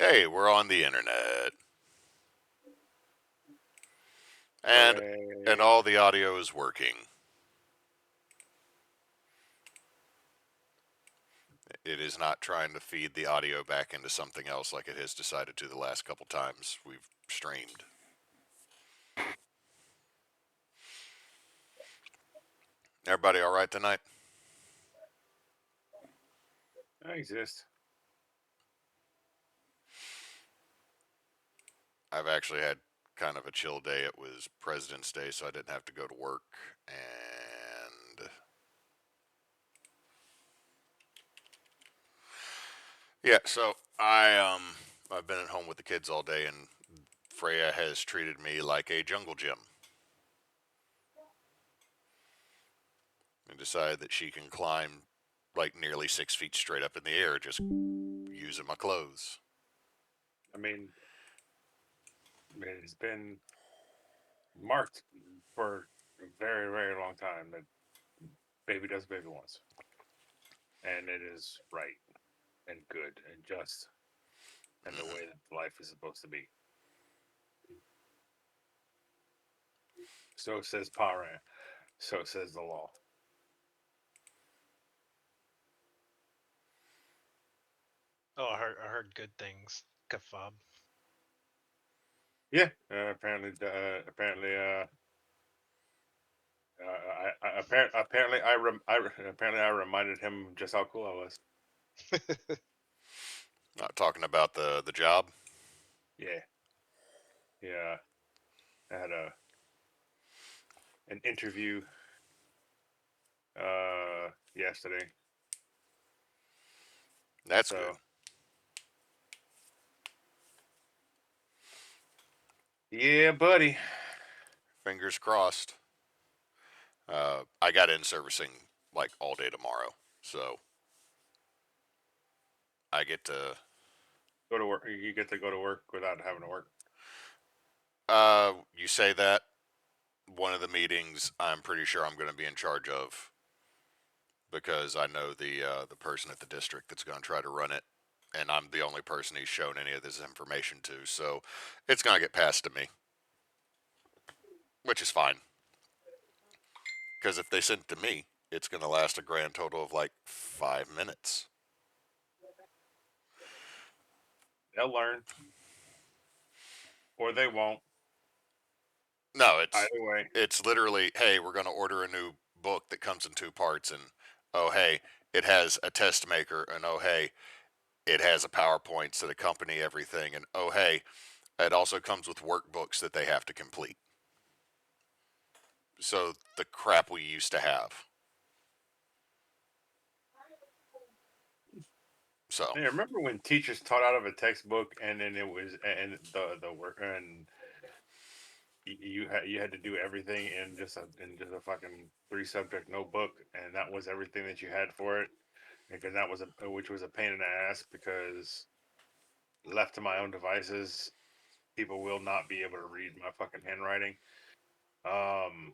Hey, we're on the internet. And Hooray. and all the audio is working. It is not trying to feed the audio back into something else like it has decided to the last couple times we've streamed. Everybody all right tonight? I exist. I've actually had kind of a chill day. It was President's Day, so I didn't have to go to work. And yeah, so I've been at home with the kids all day, and Freya has treated me like a jungle gym and decided that she can climb like nearly 6 feet straight up in the air just using my clothes. I mean, it's been marked for a very, very long time that baby does baby wants. And it is right and good and just and the way that life is supposed to be. So says Paran. So says the law. Oh, I heard good things, Kafab. Yeah. Apparently I reminded him just how cool I was. Not talking about the job. Yeah. Yeah. I had an interview yesterday. That's good. So yeah, buddy. Fingers crossed. I got in servicing like all day tomorrow, so I get to. Go to work. You get to go to work without having to work. You say that one of the meetings I'm pretty sure I'm going to be in charge of because I know the person at the district that's going to try to run it, and I'm the only person he's shown any of this information to. So it's going to get passed to me, which is fine. Because if they send it to me, it's going to last a grand total of like 5 minutes. They'll learn, or they won't. No, it's Either way. it's literally, hey, we're going to order a new book that comes in two parts, and oh hey, it has a test maker, and oh hey, it has a PowerPoints that accompany everything, and oh hey, it also comes with workbooks that they have to complete. So the crap we used to have. So Yeah, remember when teachers taught out of a textbook, and then it was and the work and you had to do everything in just a fucking 3 subject notebook, and that was everything that you had for it. Because that was which was a pain in the ass because left to my own devices, people will not be able to read my fucking handwriting. Um,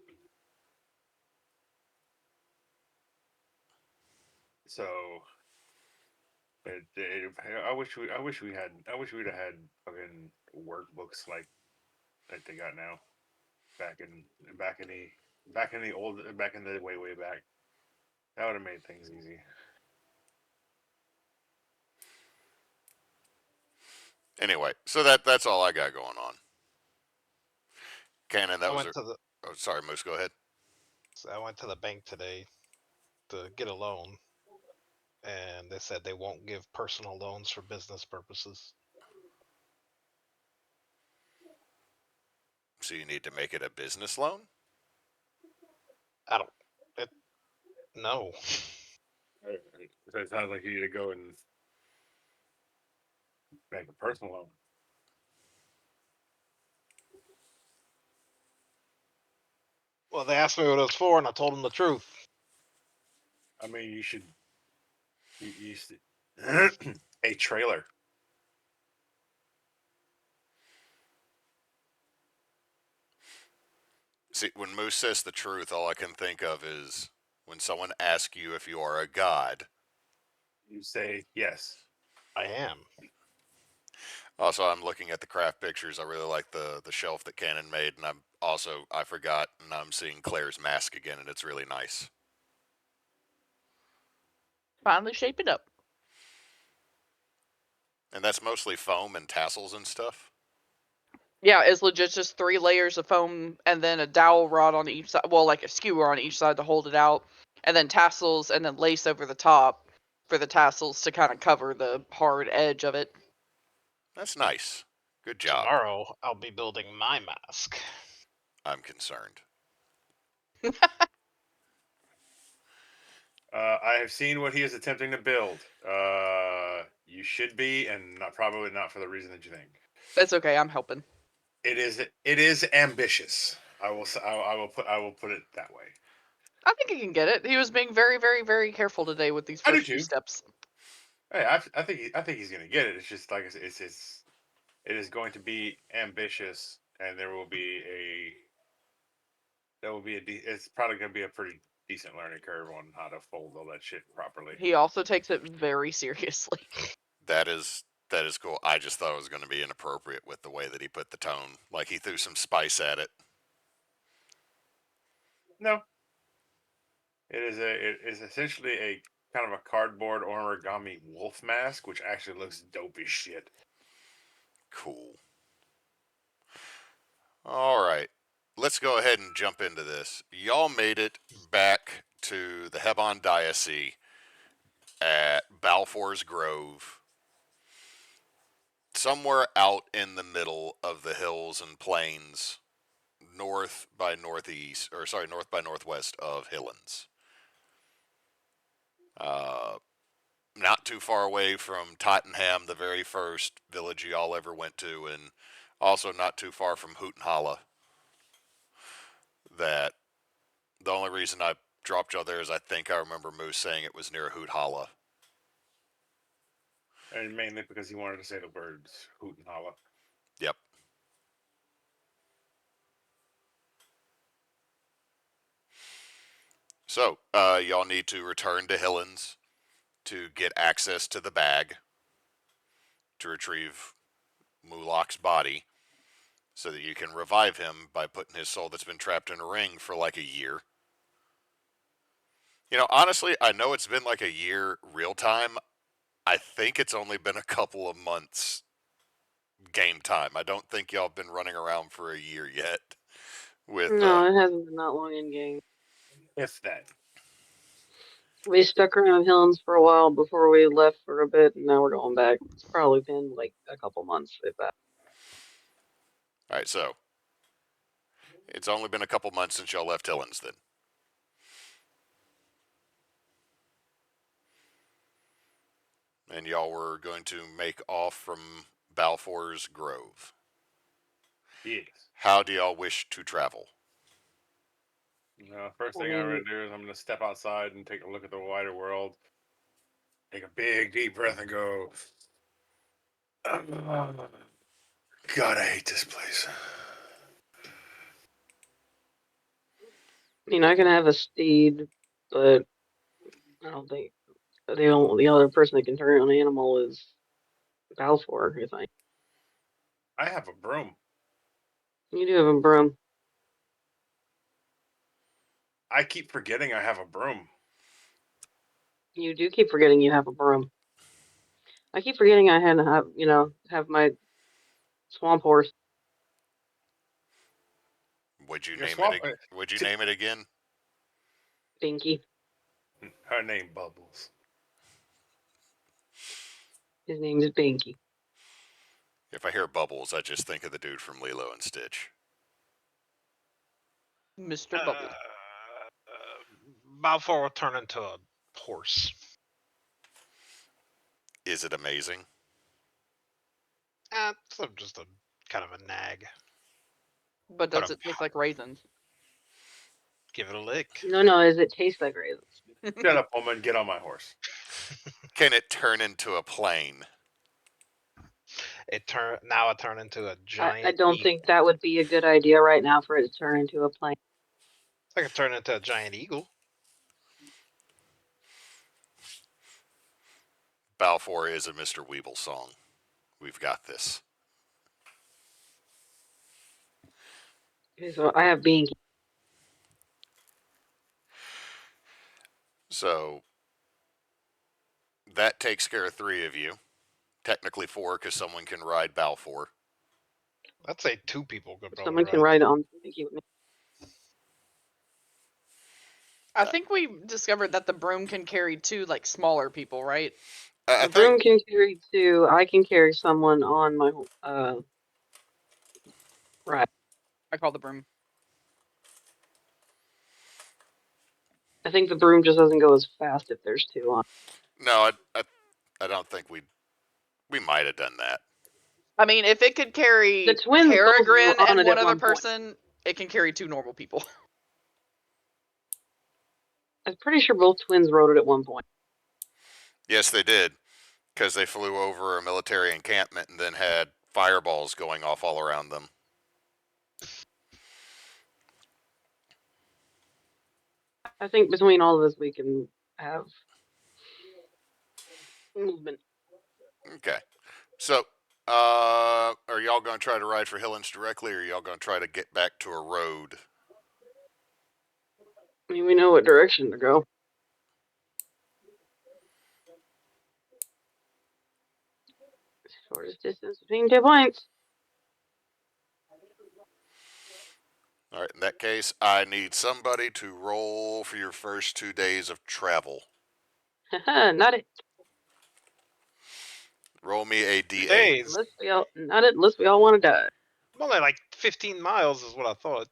so I wish we'd have had fucking workbooks like they got now back in back in the back in the way back. That would have made things easy. anyway, so that's all I got going on. Cannon, I that was went a. to the Oh, sorry, Moose. Go ahead. I went to the bank today to get a loan, and they said they won't give personal loans for business purposes. So you need to make it a business loan. I don't. It, no. So it sounds like you need to go and make a personal loan. Well, they asked me what it was for, and I told them the truth. I mean, you should you should a trailer. See, when Moose says the truth, all I can think of is when someone asks you if you are a god. You say yes. I am. Also, I'm looking at the craft pictures. I really like the shelf that Cannon made, and I forgot, and I'm seeing Claire's mask again, and it's really nice. Finally shaping up. And that's mostly foam and tassels and stuff. Yeah, it's legit just 3 layers of foam and then a dowel rod on each side. Well, like a skewer on each side to hold it out, and then tassels and then lace over the top for the tassels to kind of cover the hard edge of it. That's nice. Good job. Tomorrow, I'll be building my mask. I'm concerned. I have seen what he is attempting to build. You should be, and probably not for the reason that you think. That's okay. I'm helping. It is ambitious. I will put it that way. I think he can get it. He was being very, very, very careful today with these I do first few too. steps. Hey, I think he's gonna get it. It's just like it is going to be ambitious, and it's probably gonna be a pretty decent learning curve on how to fold all that shit properly. He also takes it very seriously. That is cool. I just thought it was going to be inappropriate with the way that he put the tone. Like he threw some spice at it. No, it is essentially a kind of a cardboard origami wolf mask, which actually looks dope as shit. Cool. All right. Let's go ahead and jump into this. Y'all made it back to the Hebon Diocese at Balfor's Grove, somewhere out in the middle of the hills and plains, north by northwest of Hillins. Not too far away from Tottenham, the very first village y'all ever went to, and also not too far from Hootenholla. That the only reason I dropped y'all there is I think I remember Moose saying it was near Hoot-Holla. And mainly because he wanted to say the words hoot and holla. Yep. So, y'all need to return to Hillins to get access to the bag to retrieve Mulok's body so that you can revive him by putting his soul that's been trapped in a ring for like a year. You know, honestly, I know it's been like a year real time. I think it's only been a couple of months game time. I don't think y'all have been running around for a year yet. No, it hasn't been that long in game. If that. We stuck around Hillins for a while before we left for a bit, and now we're going back. It's probably been like a couple months, if that. Alright, so it's only been a couple months since y'all left Hillins then. And y'all were going to make off from Balfor's Grove. Yes. How do y'all wish to travel? First thing I'm going to do is I'm going to step outside and take a look at the wider world. Take a big, deep breath and go, God, I hate this place. I mean, I can have a steed, but I don't think the other person that can turn on an animal is Balfor, I think. I have a broom. You do have a broom. I keep forgetting I have a broom. You do keep forgetting you have a broom. I keep forgetting I had to have my swamp horse. Would you Your name swamp- it? Would you name it again? Binky. Her name Bubbles. His name is Binky. If I hear Bubbles, I just think of the dude from Lilo and Stitch. Mr. Bubble. Balfour will turn into a horse. Is it amazing? It's just a kind of a nag. But does it taste like raisins? Give it a lick. No, does it taste like raisins? Shut up, woman. Get on my horse. Can it turn into a plane? It turned into a giant. I don't think that would be a good idea right now for it to turn into a plane. I could turn into a giant eagle. Balfour is a Mr. Weeble song. We've got this. Okay, so I have Binky. So that takes care of 3 of you. Technically 4, because someone can ride Balfor. I'd say 2 people could probably Someone can ride. ride on Binky with me. I think we discovered that the broom can carry 2 like smaller people, right? I The think broom can carry 2. I can carry someone on my ride. I call the broom. I think the broom just doesn't go as fast if there's 2 on. no, I don't think we might have done that. I mean, if it could carry The twins both were Peregrine on and it one at other one point. person, it can carry 2 normal people. I'm pretty sure both twins rode it at one point. Yes, they did, because they flew over a military encampment and then had fireballs going off all around them. I think between all of us, we can have movement. Okay. So, are y'all going to try to ride for Hillins directly, or are y'all going to try to get back to a road? I mean, we know what direction to go. Shortest distance between 2 points. All right, in that case, I need somebody to roll for your first 2 days of travel. Not it. Roll me a 2 D8. days. Unless we all want to die. Only like 15 miles is what I thought,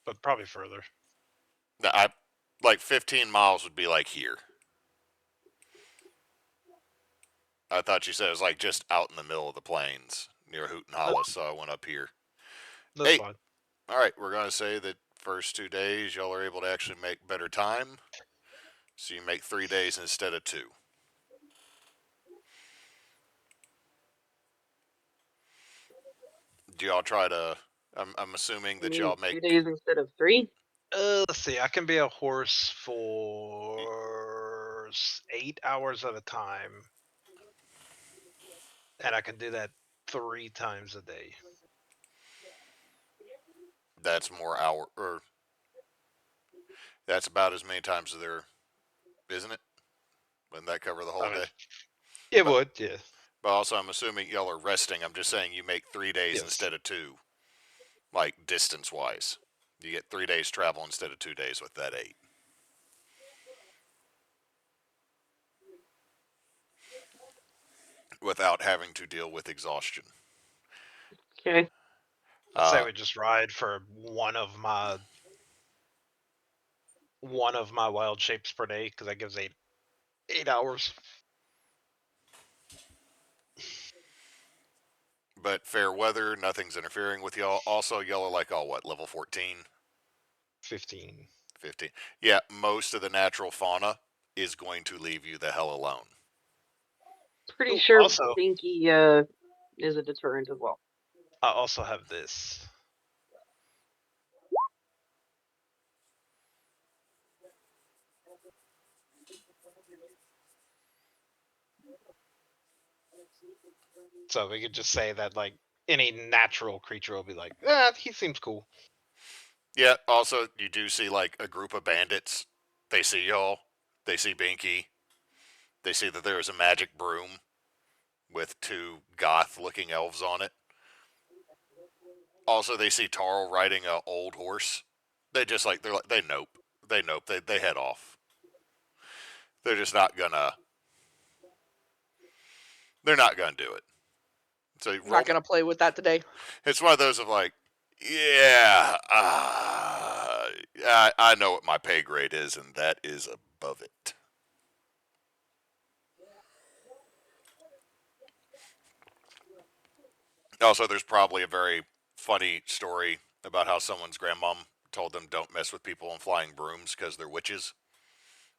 but probably further. Like 15 miles would be like here. I thought you said it was like just out in the middle of the plains near Hoot and Hollis, so I went up here. That's Hey. fine. All right, we're going to say that first 2 days y'all are able to actually make better time. So you make 3 days instead of 2. Do y'all try to? I'm assuming that y'all make 2 days instead of 3. Let's see. I can be a horse for 8 hours at a time, and I can do that 3 times a day. that's more hour, or that's about as many times as there, isn't it? Wouldn't that cover the whole day? It But- would, yeah. But also, I'm assuming y'all are resting. I'm just saying you make 3 days Yes. instead of 2, like distance wise. You get 3 days travel instead of 2 days with that 8. Without having to deal with exhaustion. Okay. I'd say we just ride for one of my wild shapes per day, because that gives 8 hours. But fair weather, nothing's interfering with y'all. Also, y'all are like all what, level 14? 15. 15. Yeah, most of the natural fauna is going to leave you the hell alone. Pretty Ooh, sure also- Binky is a deterrent as well. I also have this. So we could just say that, like, any natural creature will be like, he seems cool. Yeah, also, you do see like a group of bandits. They see y'all. They see Binky. They see that there is a magic broom with 2 goth-looking elves on it. Also, they see Tarl riding a old horse. They nope. They head off. They're just not gonna. They're not gonna do it. So I'm not gonna play with that today. It's one of those of like, yeah, I know what my pay grade is, and that is above it. Also, there's probably a very funny story about how someone's grandmom told them don't mess with people on flying brooms because they're witches,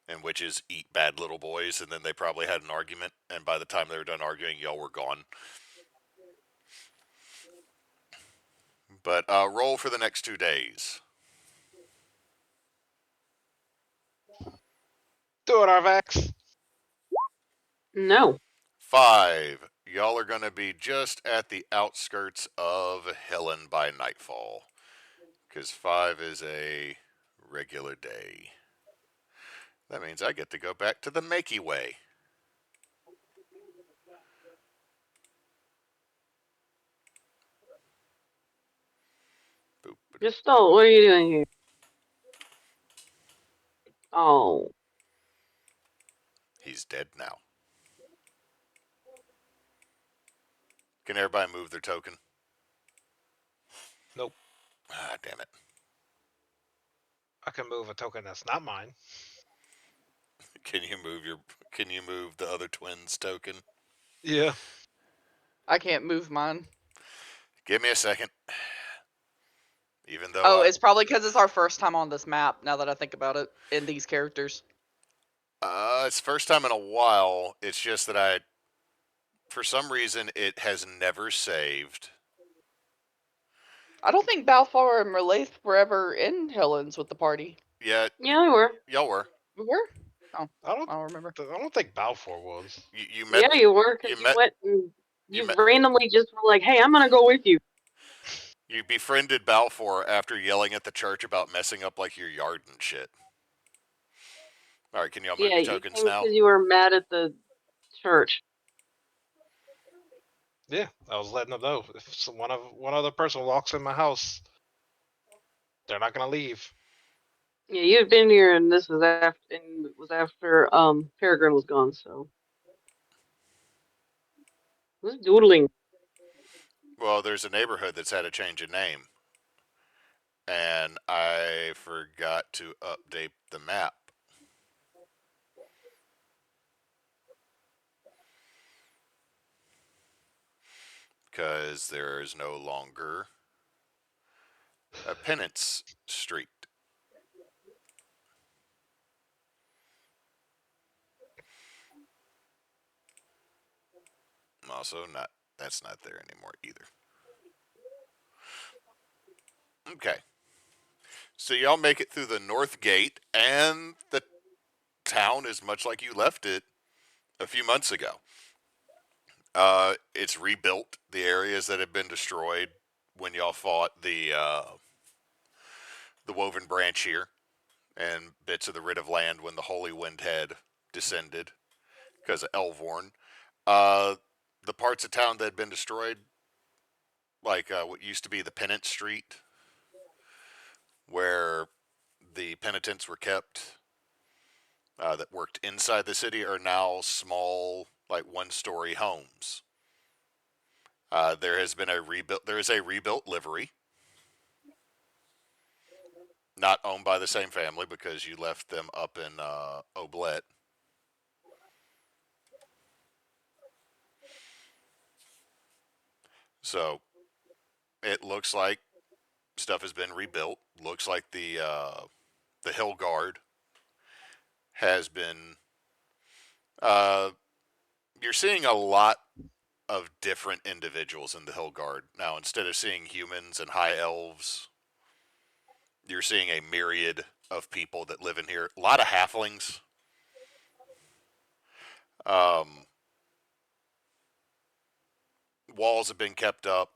and witches eat bad little boys, and then they probably had an argument, and by the time they were done arguing, y'all were gone. But roll for the next 2 days. Do it, Arvax. No. 5. y'all are going to be just at the outskirts of Hillin by nightfall. Because 5 is a regular day. That means I get to go back to the Makey Way. Boop. Gestalt, what are you doing here? Oh. He's dead now. Can everybody move their token? Nope. Ah, damn it. I can move a token that's not mine. Can you move the other twins token? Yeah. I can't move mine. Give me a second. Even though Oh, it's probably because it's our first time on this map, now that I think about it, in these characters. it's first time in a while. It's just that for some reason, it has never saved. I don't think Balfor and Merlaith were ever in Hillins with the party. Yeah, Yeah, we were. y'all were. We were? Oh, I I don't remember. don't think Balfor was. You met. Yeah, you were, because you you met- went and you met- randomly just were like, hey, I'm gonna go with you. You befriended Balfor after yelling at the church about messing up like your yard and shit. All right, can y'all move Yeah, your you tokens came now? because you were mad at the church. Yeah, I was letting them know if one other person walks in my house, they're not gonna leave. Yeah, you had been here, and this was after Peregrine was gone. So who's doodling? Well, there's a neighborhood that's had a change of name, and I forgot to update the map. Because there is no longer a Penance Street. Also, that's not there anymore either. Okay. So y'all make it through the north gate, and the town is much like you left it a few months ago. It's rebuilt. The areas that had been destroyed when y'all fought the Woven Branch here, and bits of the Writ of Land when the Holy Wind had descended because of Elvorn. The parts of town that had been destroyed, like what used to be the Penance Street, where the penitents were kept, that worked inside the city, are now small, like one-story homes. There is a rebuilt livery, not owned by the same family because you left them up in Oblet. So it looks like stuff has been rebuilt. Looks like the Hill Guard has been. You're seeing a lot of different individuals in the Hill Guard now. Instead of seeing humans and high elves, you're seeing a myriad of people that live in here. A lot of halflings. Walls have been kept up.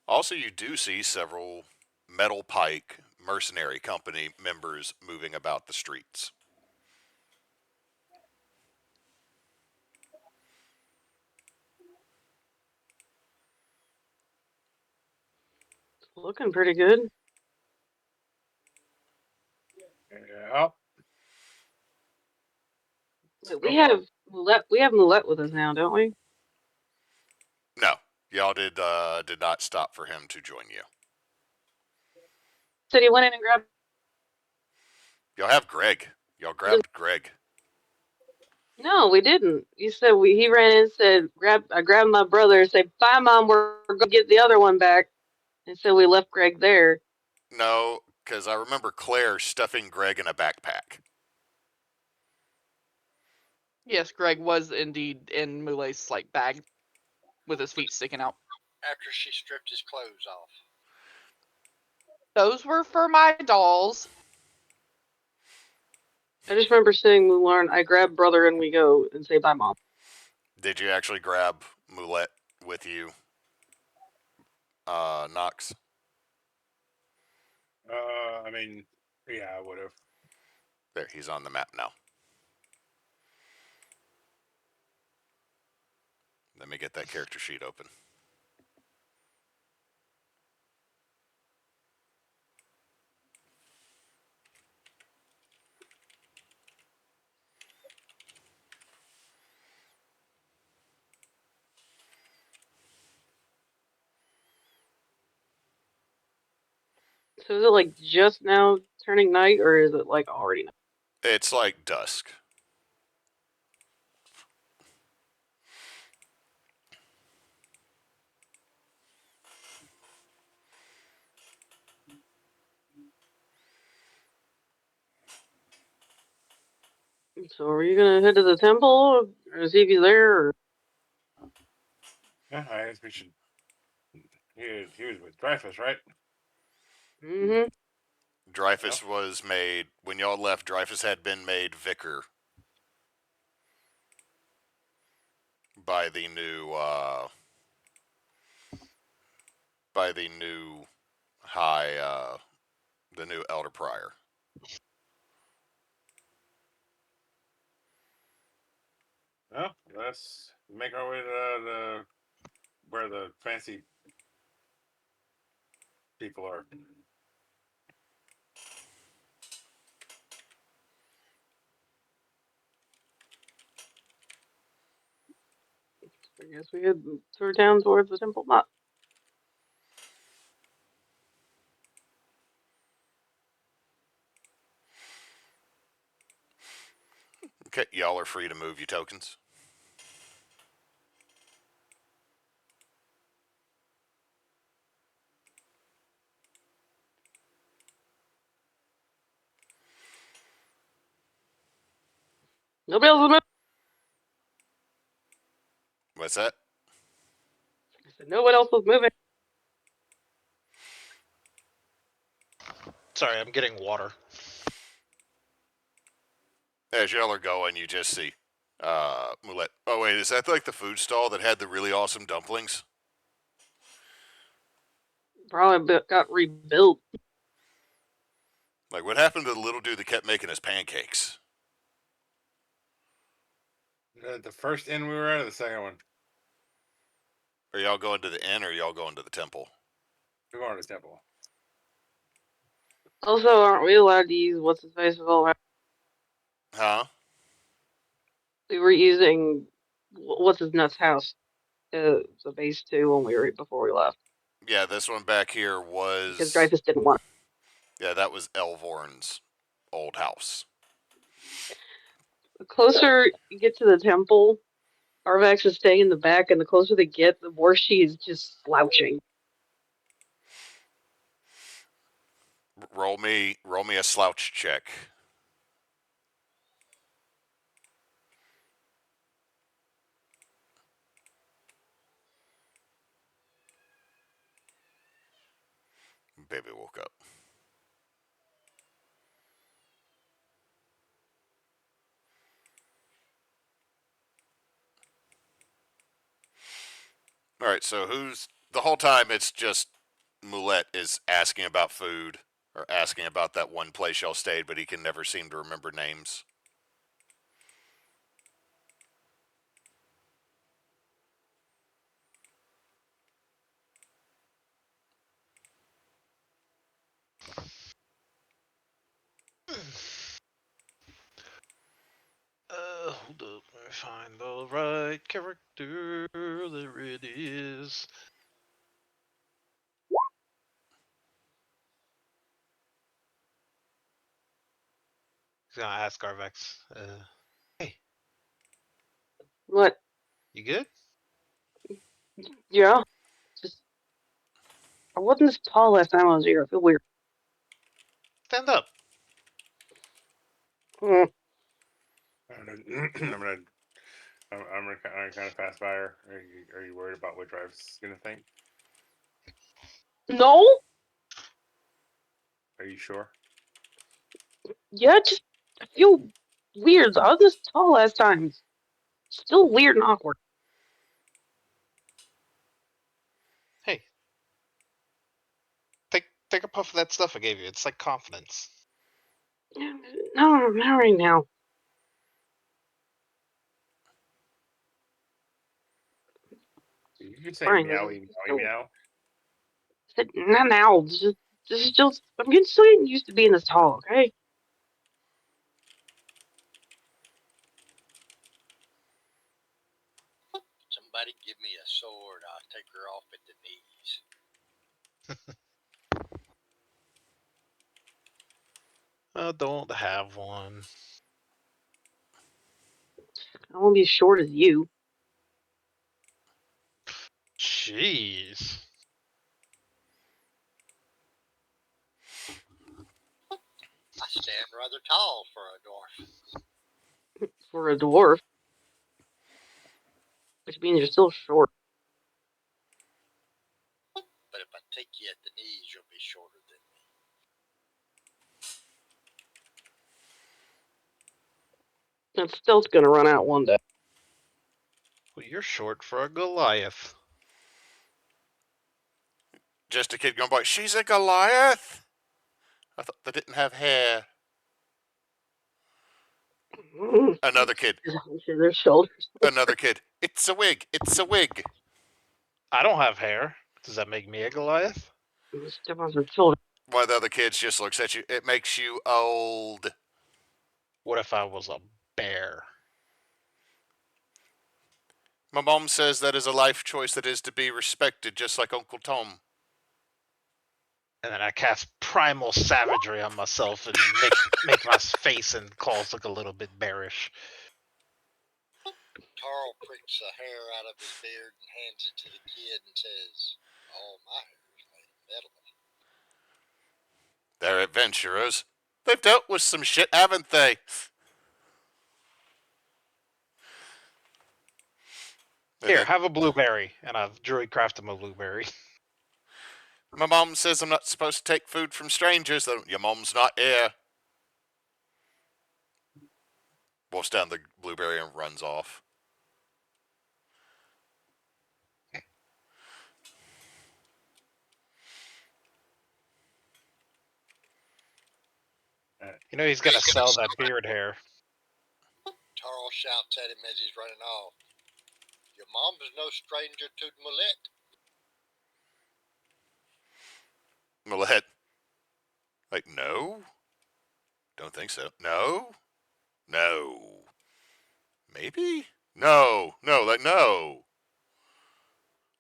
Also, you do see several Metal Pike mercenary company members moving about the streets. Looking pretty good. Yeah. Wait, we have Moulette with us now, don't we? No, y'all did not stop for him to join you. Said he went in and grabbed. Y'all have Greg. Y'all grabbed Greg. No, we didn't. You said he ran in and said, I grabbed my brother and said, bye, Mom, we're going to get the other one back. And so we left Greg there. No, because I remember Claire stuffing Greg in a backpack. Yes, Greg was indeed in Moulet's bag with his feet sticking out. After she stripped his clothes off. Those were for my dolls. I just remember saying, Lauren, I grab brother and we go and say bye, Mom. Did you actually grab Moulette? with you, Knox? I mean, yeah, I would have. There, he's on the map now. Let me get that character sheet open. So is it like just now turning night, or is it like already night? It's like dusk. So are you gonna head to the temple or see if he's there? Or... Yeah, I guess we should. He was with Dreyfus, right? Mm-hmm. Dreyfus was made, when y'all left, Dreyfus had been made vicar by the new high, the new elder prior. Well, let's make our way to the where the fancy people are. I guess we head down towards the temple. Not. Okay, y'all are free to move your tokens. Nobody else is moving. What's that? I said no one else was moving. Sorry, I'm getting water. As y'all are going, you just see Moulette. Oh wait, is that like the food stall that had the really awesome dumplings? Probably got rebuilt. Like, what happened to the little dude that kept making us pancakes? The first inn we were at, or the second one? Are y'all going to the inn, or are y'all going to the temple? We're going to the temple. Also, aren't we allowed to use what's his face of all? Huh? We were using what's his nuts house as a base too when we were before we left Yeah, this one back here because was. Dreyfus didn't want Yeah, that was Elvorn's old house. it. The closer you get to the temple, Arvax is staying in the back, and the closer they get, the more she is just slouching. Roll me a slouch check. Baby woke up. All right, so who's the whole time? It's just Moulette is asking about food or asking about that one place y'all stayed, but he can never seem to remember names. Hold up, let me find the right character. There it is. He's gonna ask Arvax. Hey, What? you good? Yeah. Just I wasn't this tall last time I was here. I feel weird. Stand up. Mm. I'm gonna kind of pass by her. Are you worried about what Dreyfus is gonna think? No. Are you sure? Yeah. Just I feel weird. I was this tall last time. Still weird and awkward. take a puff of that stuff I gave you. It's like confidence. No, not right now. You can say Fine. meowy, meowy, meow. Said, not now. Just, I'm still getting used to being this tall, okay? Somebody give me a sword. I'll take her off at the knees. I don't have one. I won't be as short as you. Jeez. I stand rather tall for a dwarf. For a dwarf. Which means you're still short. But if I take you at the knees, you'll be shorter than me. That stealth's gonna run out one day. Well, you're short for a Goliath. Just a kid going by, she's a Goliath? I thought they didn't have hair. Another kid. Their shoulders. Another kid. It's a wig. It's a wig. I don't have hair. Does that make me a Goliath? Step on some shoulders. One of the other kids just looks at you. It makes you old. What if I was a bear? My mom says that is a life choice that is to be respected, just like Uncle Tom. And then I cast primal savagery on myself and make my face and claws look a little bit bearish. Tarl pricks the hair out of his beard and hands it to the kid and says, "All my hair is made of metal." They're adventurers. They've dealt with some shit, haven't they? Here, have a blueberry, and I've druid crafted my blueberry. My mom says I'm not supposed to take food from strangers. Your mom's not here. Wolfs down the blueberry and runs off. You know he's gonna sell that beard hair. Tarl shouts at him as he's running off. "Your mom's no stranger to Mullet." Millet. Like, no? Don't think so. No? No. Maybe? No. No, like, no.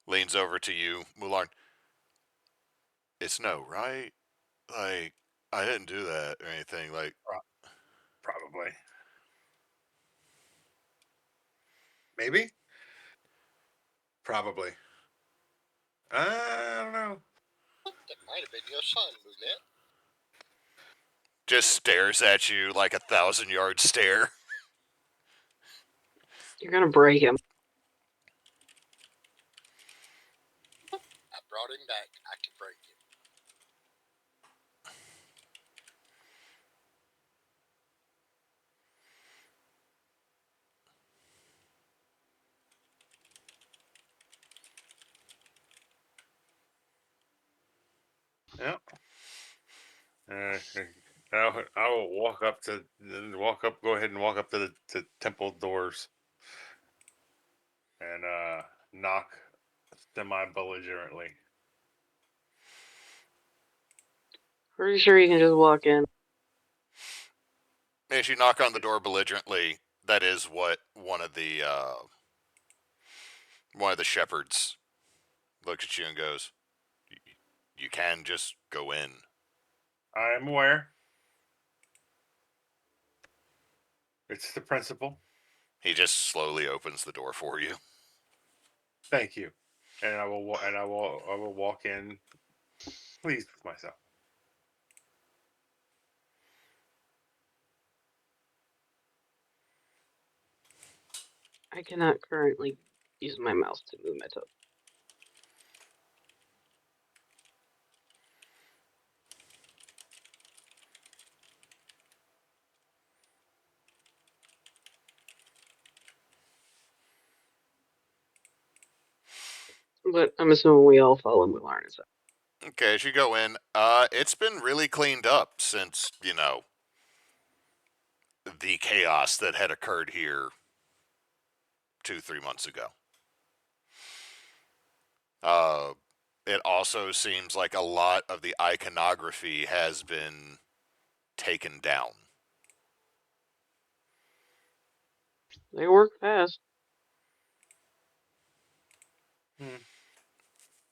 Leans over to you, Mularn. It's no, right? Like, I didn't do that or anything. Like, Probably. Maybe? Probably. I don't know. That might have been your son, Mullet. just stares at you like a 1,000-yard stare. You're gonna break him. I brought him back. I can break him. Yep. I will walk up to go ahead and walk up to the temple doors and knock semi-belligerently. Pretty sure you can just walk in. As you knock on the door belligerently, that is what one of the shepherds looks at you and goes, "You can just go in." I am aware. It's the principal. He just slowly opens the door for you. Thank you, and I will walk in, pleased with myself. I cannot currently use my mouse to move my toes. But I'm assuming we all follow Mularn. Okay, as you go in, it's been really cleaned up since, the chaos that had occurred here 2-3 months ago. It also seems like a lot of the iconography has been taken down. They work fast.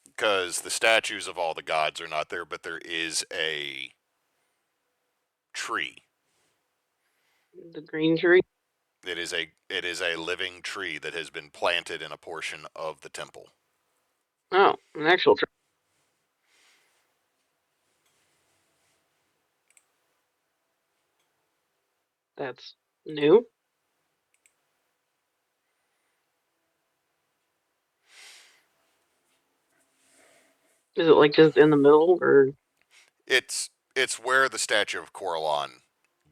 Because the statues of all the gods are not there, but there is a tree. The green tree. It is a living tree that has been planted in a portion of the temple. Oh, an actual tree. That's new. Is it like just in the middle, or? It's where the statue of Coralon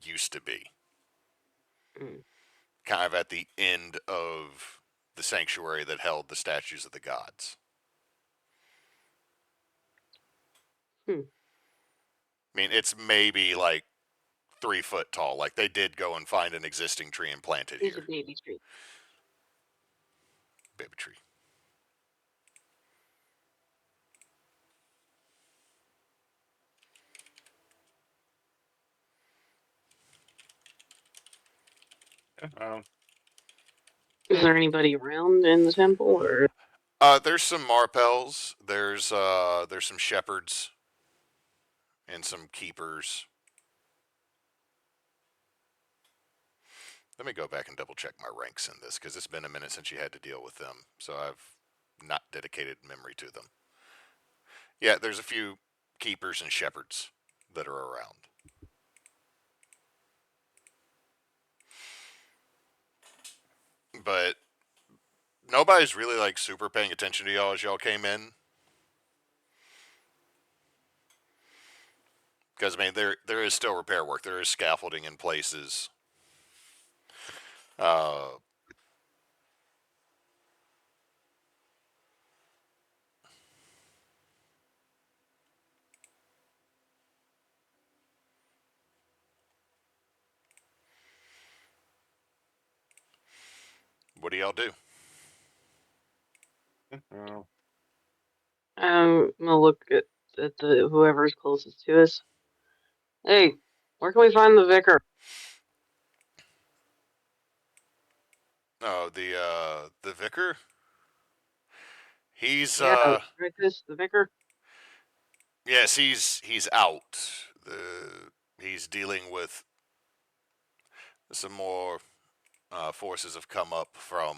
used to be. Mm. Kind of at the end of the sanctuary that held the statues of the gods. Hmm. I mean, it's maybe like 3 foot tall. Like they did go and find an existing tree and plant it It's a here. baby tree. Baby tree. Um, Is there anybody around in the temple, or? There's some marpels. There's some shepherds and some keepers. Let me go back and double check my ranks in this because it's been a minute since you had to deal with them. So I've not dedicated memory to them. Yeah, there's a few keepers and shepherds that are around. But nobody's really like super paying attention to y'all as y'all came in. Because I mean, there is still repair work. There is scaffolding in places. What do y'all do? oh, I'm gonna look at the whoever's closest to us. Hey, where can we find the vicar? Oh, the vicar. He's Yeah, right. This the vicar. yes, he's out. He's dealing with some more forces have come up from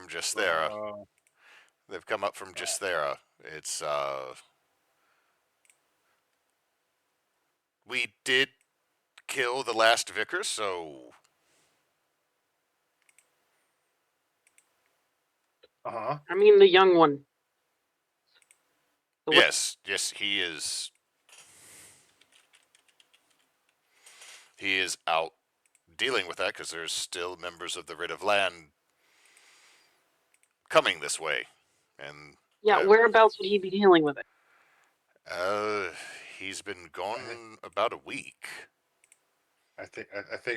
Gestalt. They've come up from Gestalt. It's we did kill the last vicar, so uh-huh. I mean the young one. The yes, he is out dealing with that because there's still members of the Writ of Land coming this way, and Yeah, whereabouts would he be dealing with it? uh, he's been gone about a week. I think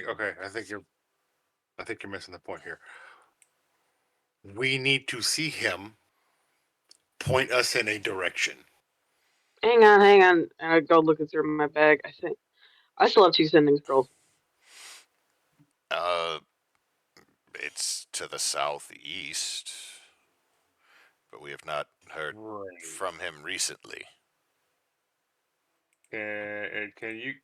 okay. I think you're missing the point here. We need to see him point us in a direction. Hang on. And I go looking through my bag. I think I still have 2 sending scrolls. Uh, it's to the southeast, but we have not heard Right. from him recently. Can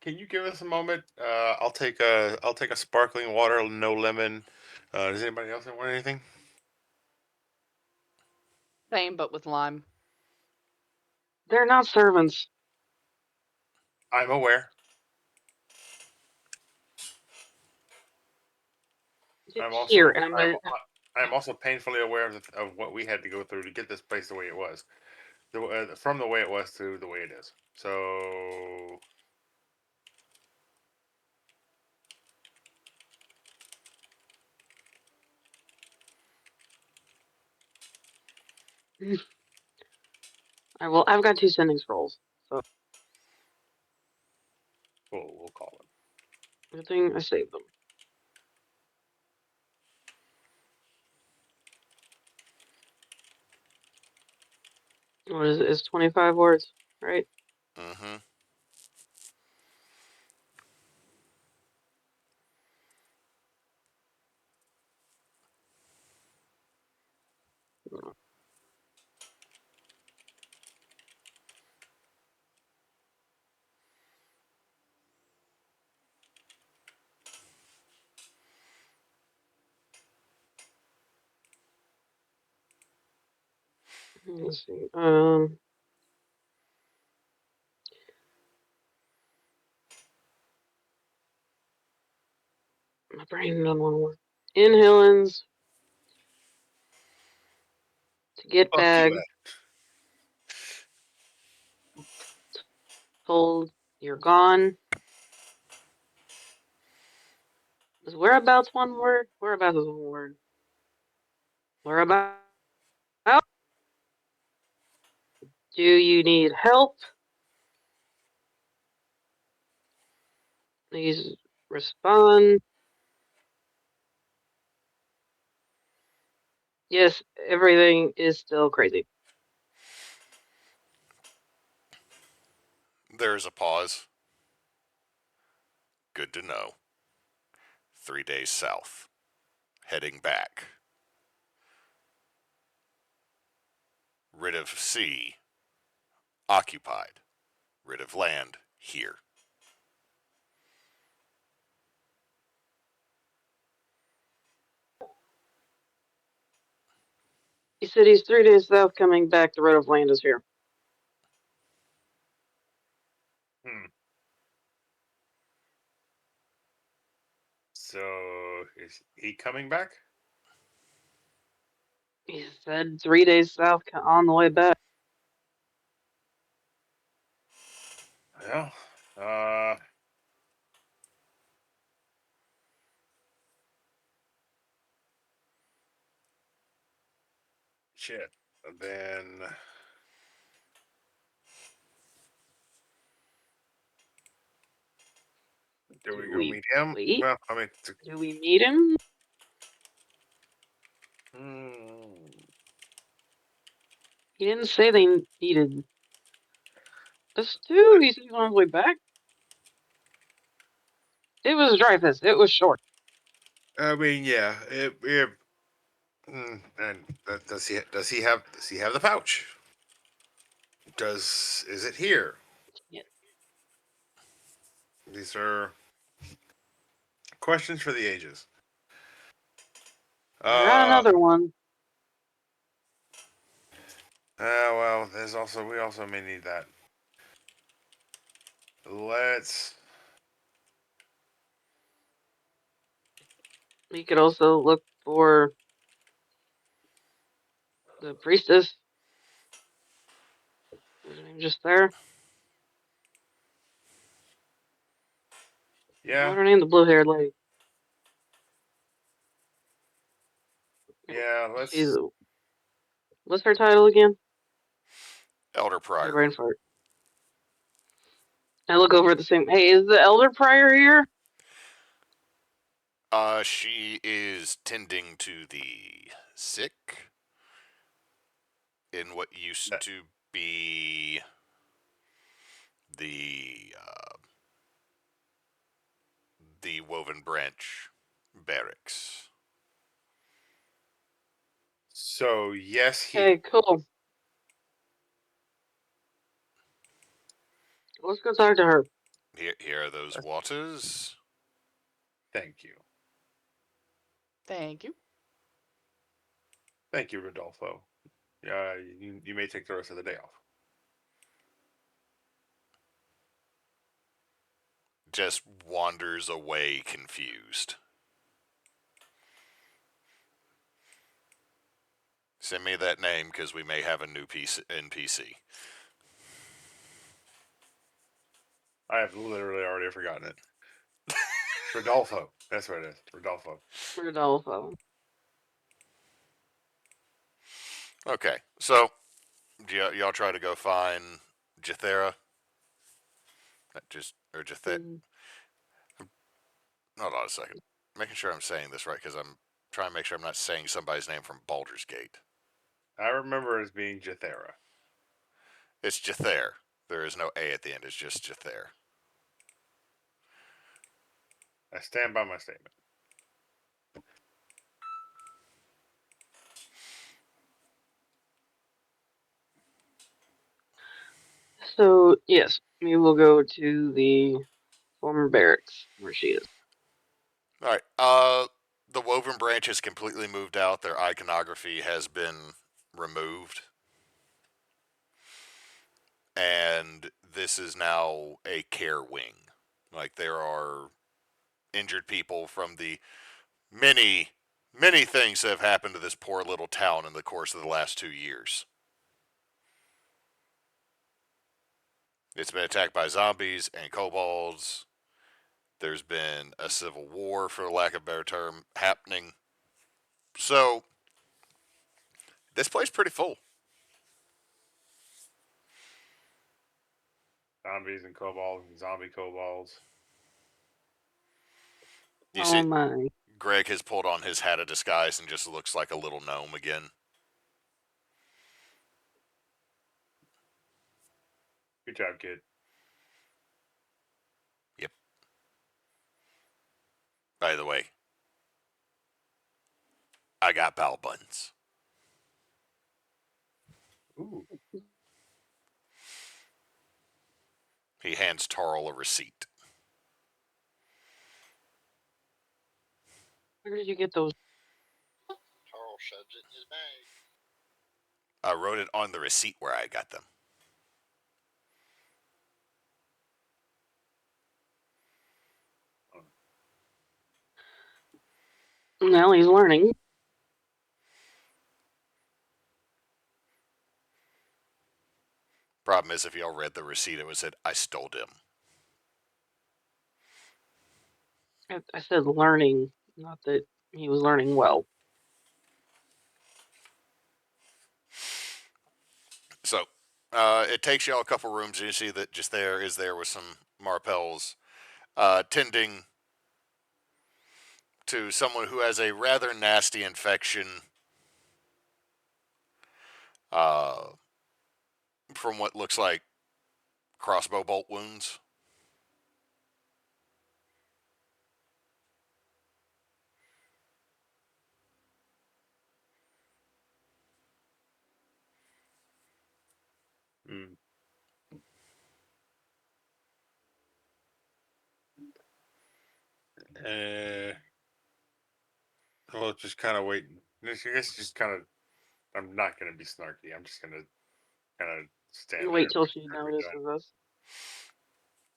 you give us a moment? I'll take a sparkling water, no lemon. Does anybody else want anything? Same, but with lime. They're not servants. I'm aware. I'm Here, also and I'm gonna. I'm also painfully aware of what we had to go through to get this place the way it was, from the way it was to the way it is. So I've got 2 sending scrolls, so We'll call him. good thing I saved them. What is it? It's 25 words, right? Mm-hmm. Let's see. My brain doesn't want to work. In Hillins to get Fuck you, bag. Told you're gone. Is whereabouts one word? Whereabouts is one word. Whereabouts? Do you need help? Please respond. Yes, everything is still crazy. There's a pause. Good to know. 3 days south. Heading back. Rid of sea. Occupied. Rid of land. Here. He said he's 3 days south coming back. The red of land is here. So is he coming back? He said 3 days south on the way back. Well, shit. Then do we go we meet him? wait? Well, I mean, Do we meet him? He didn't say they needed us too. He said he's on his way back. It was Dreyfus. It was short. I mean, yeah. And does he have the pouch? Is it here? Yeah. These are questions for the ages. I got another one. Well, we also may need that. Let's. We could also look for the priestess. Is her name just there? Yeah, What's her name? The blue-haired lady. yeah. She's. What's her title again? Elder My Prior. brain fart. I look over at the same. Hey, is the elder prior here? She is tending to the sick in what used to be the Woven Branch barracks. So yes, he. Okay, cool. Let's go talk to her. Here are those waters. Thank you, Thank you. Rodolfo. You may take the rest of the day off. Just wanders away confused. Send me that name because we may have a new NPC. I have literally already forgotten it. Rodolfo. That's what it is. Rodolfo. Rodolfo. Okay, so y'all try to go find Jethera. Or Jethet. Mm. Hold on a second. Making sure I'm saying this right because I'm trying to make sure I'm not saying somebody's name from Baldur's Gate. I remember as being Jethera. It's Jether. There is no A at the end. It's just Jether. I stand by my statement. So yes, we will go to the former barracks where she is. All right. The Woven Branch has completely moved out. Their iconography has been removed. And this is now a care wing. Like, there are injured people from the many, many things that have happened to this poor little town in the course of the last 2 years. It's been attacked by zombies and kobolds. There's been a civil war, for lack of a better term, happening. So, this place is pretty full. Zombies and kobolds and zombie kobolds. You Oh see, my. Greg has pulled on his hat of disguise and just looks like a little gnome again. Good job, kid. Yep. By the way, I got bowel buttons. Ooh. He hands Tarl a receipt. Where did you get those? Tarl shoves it in his bag. I wrote it on the receipt where I got them. Now he's learning. Problem is, if y'all read the receipt, it would said, I stole them. I said learning, not that he was learning well. So, it takes y'all a couple rooms, and you see that just there is there with some Marpels tending to someone who has a rather nasty infection from what looks like crossbow bolt wounds. Mm. Well, just kind of waiting. I guess just kind of. I'm not gonna be snarky. I'm just gonna kind of stand Wait there. till she Whatever we're notices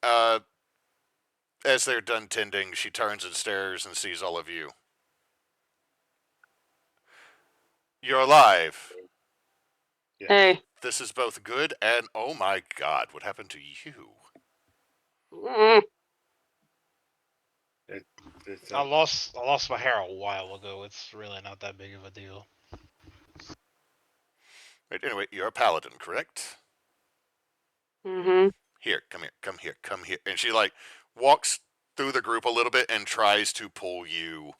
us. As they're done tending, she turns and stares and sees all of you. You're alive. Yes. Hey. This is both good and, oh my god, what happened to you? Mm. It's I lost my hair a while ago. It's really not that big of a deal. Right, anyway, you're a paladin, correct? Mm-hmm. Here, come here, come here, come here. And she, like, walks through the group a little bit and tries to pull you.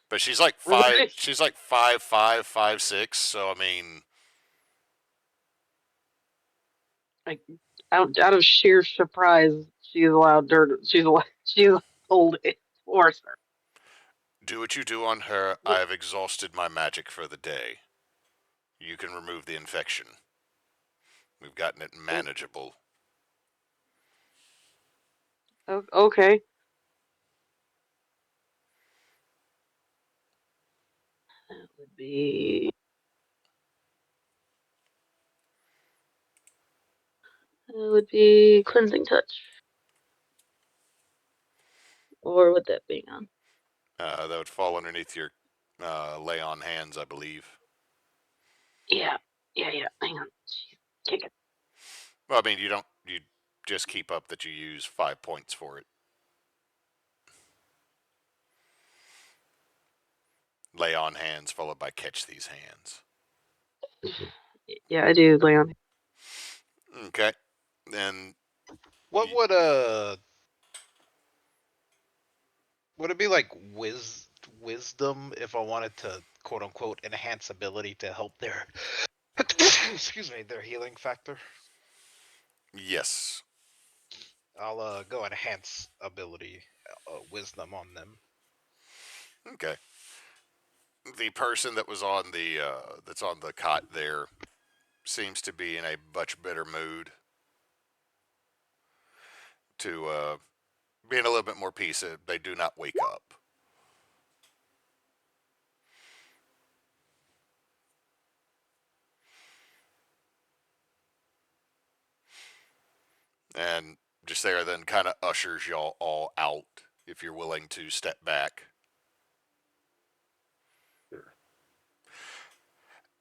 But she's like she's like 5'5", 5'6", so I mean... Like out of sheer surprise, she's allowed told it force her. Do what you do on her. I have exhausted my magic for the day. You can remove the infection. We've gotten it manageable. Okay. That would be cleansing touch. Or would that be on? That would fall underneath your lay on hands, I believe. Yeah. Hang on. Kick it. Well, I mean, you just keep up that you use 5 points for it. lay on hands followed by catch these hands. Yeah, I do lay on. Okay. Then What would it be like wisdom if I wanted to quote unquote enhance ability to help their excuse me, their healing factor? yes. I'll go enhance ability wisdom on them. Okay. The person that was on the that's on the cot there seems to be in a much better mood to be in a little bit more peace. They do not wake up. And just there then kind of ushers y'all all out if you're willing to step back. Sure.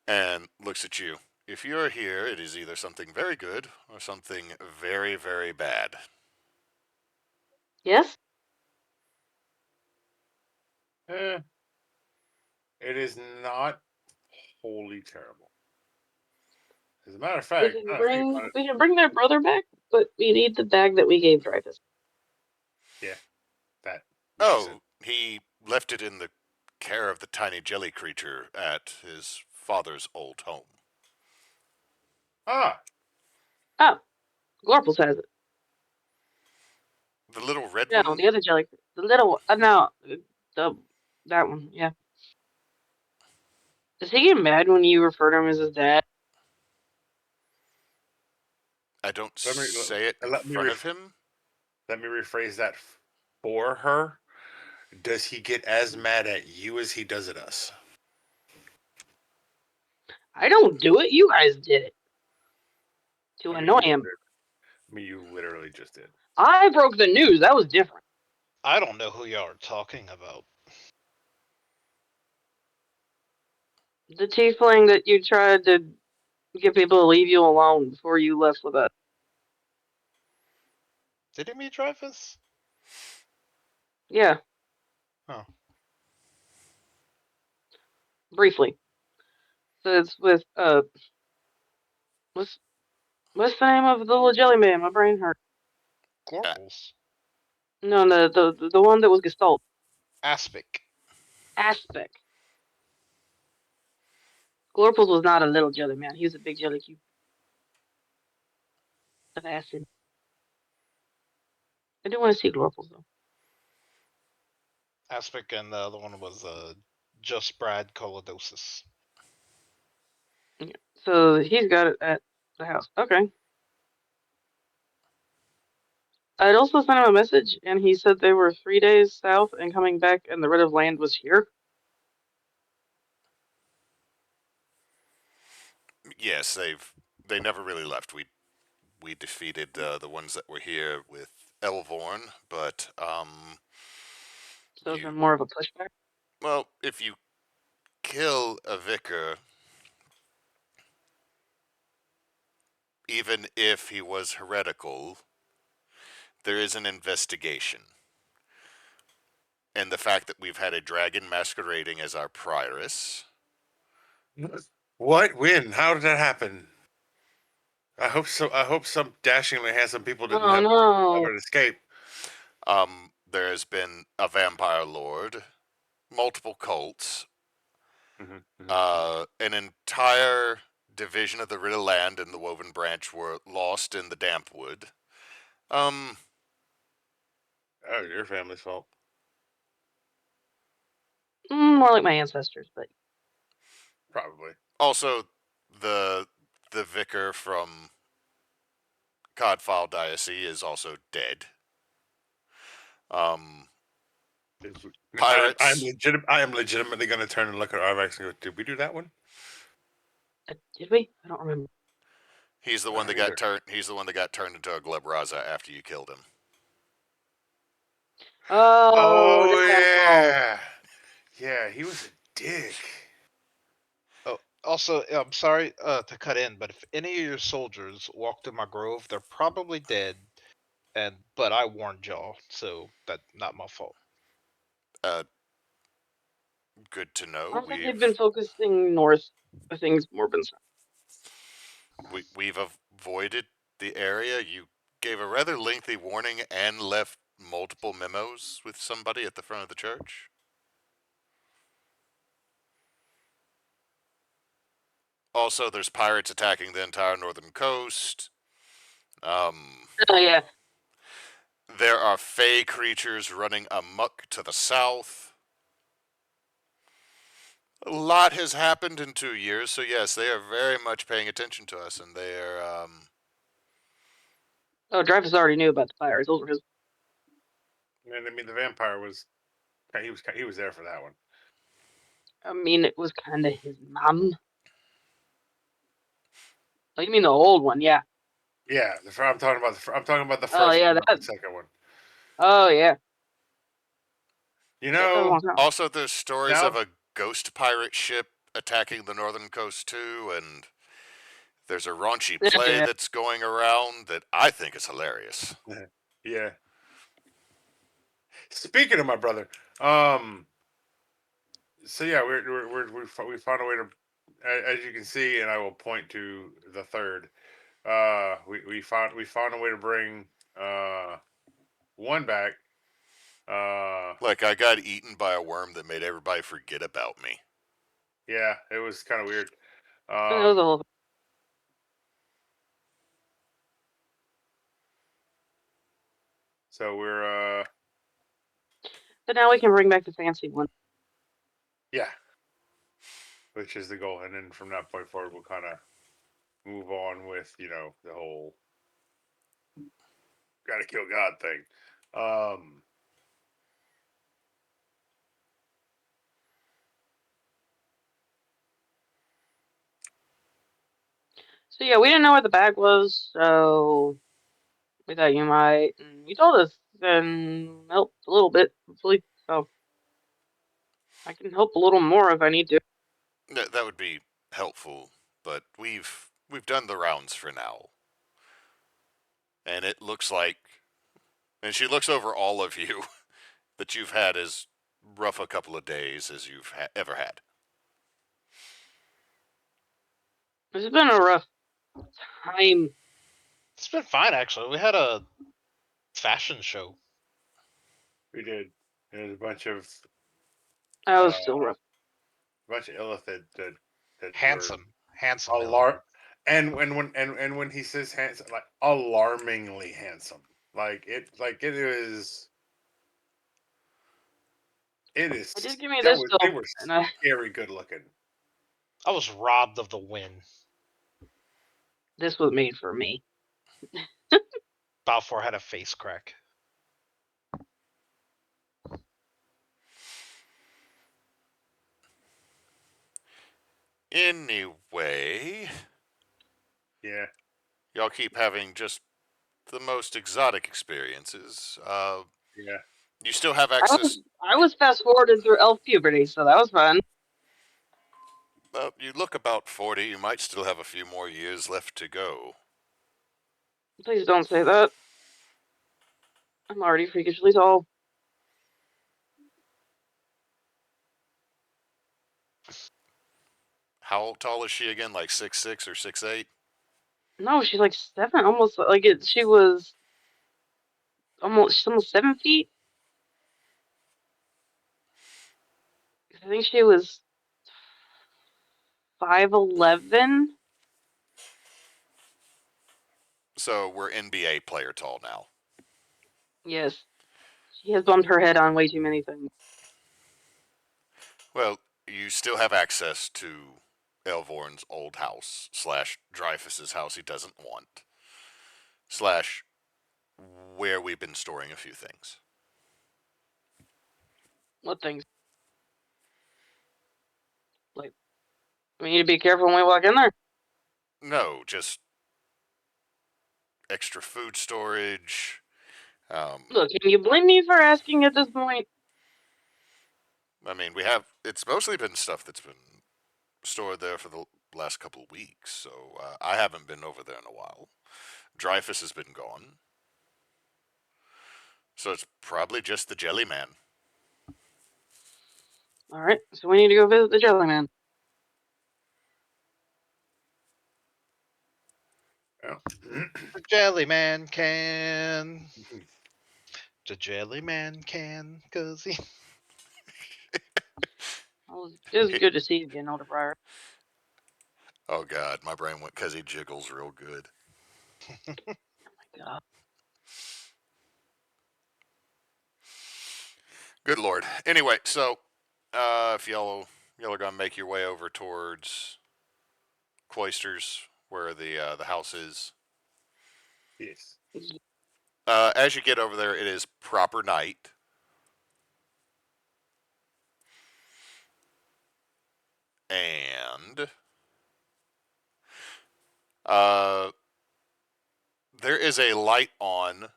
And looks at you. If you're here, it is either something very good or something very, very bad. Yes. It is not wholly terrible. As a matter of fact, now that I think about it, We can bring their brother back, but we need the bag that we gave Dreyfus. yeah, that. Oh, he left it in the care of the tiny jelly creature at his father's old home. Ah, Oh, Glorples has it. The little red No, one? the other jelly. The little. No, that one. Yeah. Does he get mad when you refer to him as his dad? I don't Let me- say it in let me front of him. let me rephrase that for her. Does he get as mad at you as he does at us? I don't do it. You guys did it to I mean, annoy him. you literally just did. I broke the news. That was different. I don't know who y'all are talking about. The tiefling that you tried to get people to leave you alone before you left with us. Did he meet Dreyfus? Yeah. Oh. Briefly. So it's with what's the name of the little jelly man? My brain hurt. Glorples. No, the one that was Gestalt. Aspic. Aspect. Glorples was not a little jelly man. He was a big jelly cube of acid. I do want to see Glorples though. Aspic, and the other one was just Brad Colodosis. Yeah. So he's got it at the house. Okay. I'd also sent him a message, and he said they were 3 days south and coming back, and the red of land was here. Yes, they never really left. We defeated the ones that were here with Elvorn, but So it's been more of a pushback. well, if you kill a vicar, even if he was heretical, there is an investigation. And the fact that we've had a dragon masquerading as our prioress. What? When? How did that happen? I hope so. I hope some dashingly handsome people didn't Oh have no! an escape. There has been a vampire lord, multiple cults, an entire division of the Riddle land and the Woven Branch were lost in the damp wood. Oh, your family's fault. More like my ancestors, but Probably. Also, the vicar from Codfile Diocese is also dead. Pirates. I am legitimately going to turn and look at Arvax and go, "Did we do that one?" did we? I don't remember. He's the one that got turned. He's the one that got turned into a Glebraza after you killed him. Oh yeah, yeah. He was a dick. Oh, also, I'm sorry to cut in, but if any of your soldiers walk through my grove, they're probably dead. But I warned y'all, so that's not my fault. Good to I know. don't think they've been focusing north. I think it's more been south. We've avoided the area. You gave a rather lengthy warning and left multiple memos with somebody at the front of the church. Also, there's pirates attacking the entire northern coast. Oh yeah. There are fey creatures running amok to the south. A lot has happened in 2 years, so yes, they are very much paying attention to us, and they are, Oh, Dreyfus already knew about the pirates. Those were his. And I mean, the vampire was he was there for that one. I mean, it was kind of his mom. Oh, you mean the old one? Yeah. Yeah, I'm talking about the Oh first yeah, one, not that. the second one. Oh yeah. You That was a know, long time. also there's stories now of a ghost pirate ship attacking the northern coast too, and there's a raunchy play Yeah. that's going around that I think is hilarious. yeah. Speaking of my brother, so yeah, we found a way to, as you can see, and I will point to the third. We found a way to bring one back. Like, I got eaten by a worm that made everybody forget about me. Yeah, it was kind of weird. That was a whole. So we're But now we can bring back the fancy one. yeah, which is the goal, and then from that point forward, we'll kind of move on with the whole gotta kill God thing. So yeah, we didn't know where the bag was, so we thought you might. And you told us, and helped a little bit, hopefully. So I can help a little more if I need to. That would be helpful, but we've done the rounds for now. And it looks like, and she looks over all of you, that you've had as rough a couple of days as you've ever had. It's been a rough time. It's been fine actually. We had a fashion show. We did. There's a bunch of That was still rough. illithid that Handsome were Hillary. and when he says handsome, like alarmingly handsome, like it is. It is. They did give me That this was they though, were and I scary good looking. I was robbed of the win. this was made for me. Balfor had a face crack. Anyway, Yeah. y'all keep having just the most exotic experiences. Yeah. You still have I access. was fast forwarded through elf puberty, so that was fun. You look about 40. You might still have a few more years left to go. Please don't say that. I'm already freakishly tall. How tall is she again? Like 6'6" or 6'8"? No, she's like 7, almost like it. She was almost 7 feet. I think she was 5'11". So we're NBA player tall now. Yes, she has bumped her head on way too many things. Well, you still have access to Elvorn's old house / Dreyfus's house he doesn't want / where we've been storing a few things. What things? Like, we need to be careful when we walk in there. No, just extra food storage. Look, can you blame me for asking at this point? I mean, it's mostly been stuff that's been stored there for the last couple of weeks, so I haven't been over there in a while. Dreyfus has been gone. So it's probably just the Jelly Man. Alright, so we need to go visit the Jellyman. Yeah. The Jellyman can. The Jellyman can, cause he. Well, it was good to see you again, Elder Briar. Oh God, my brain went because he jiggles real good. Oh my god. Good Lord. Anyway, so if y'all are gonna make your way over towards Cloisters, where the house is. Yes. As you get over there, it is proper night. And there is a light on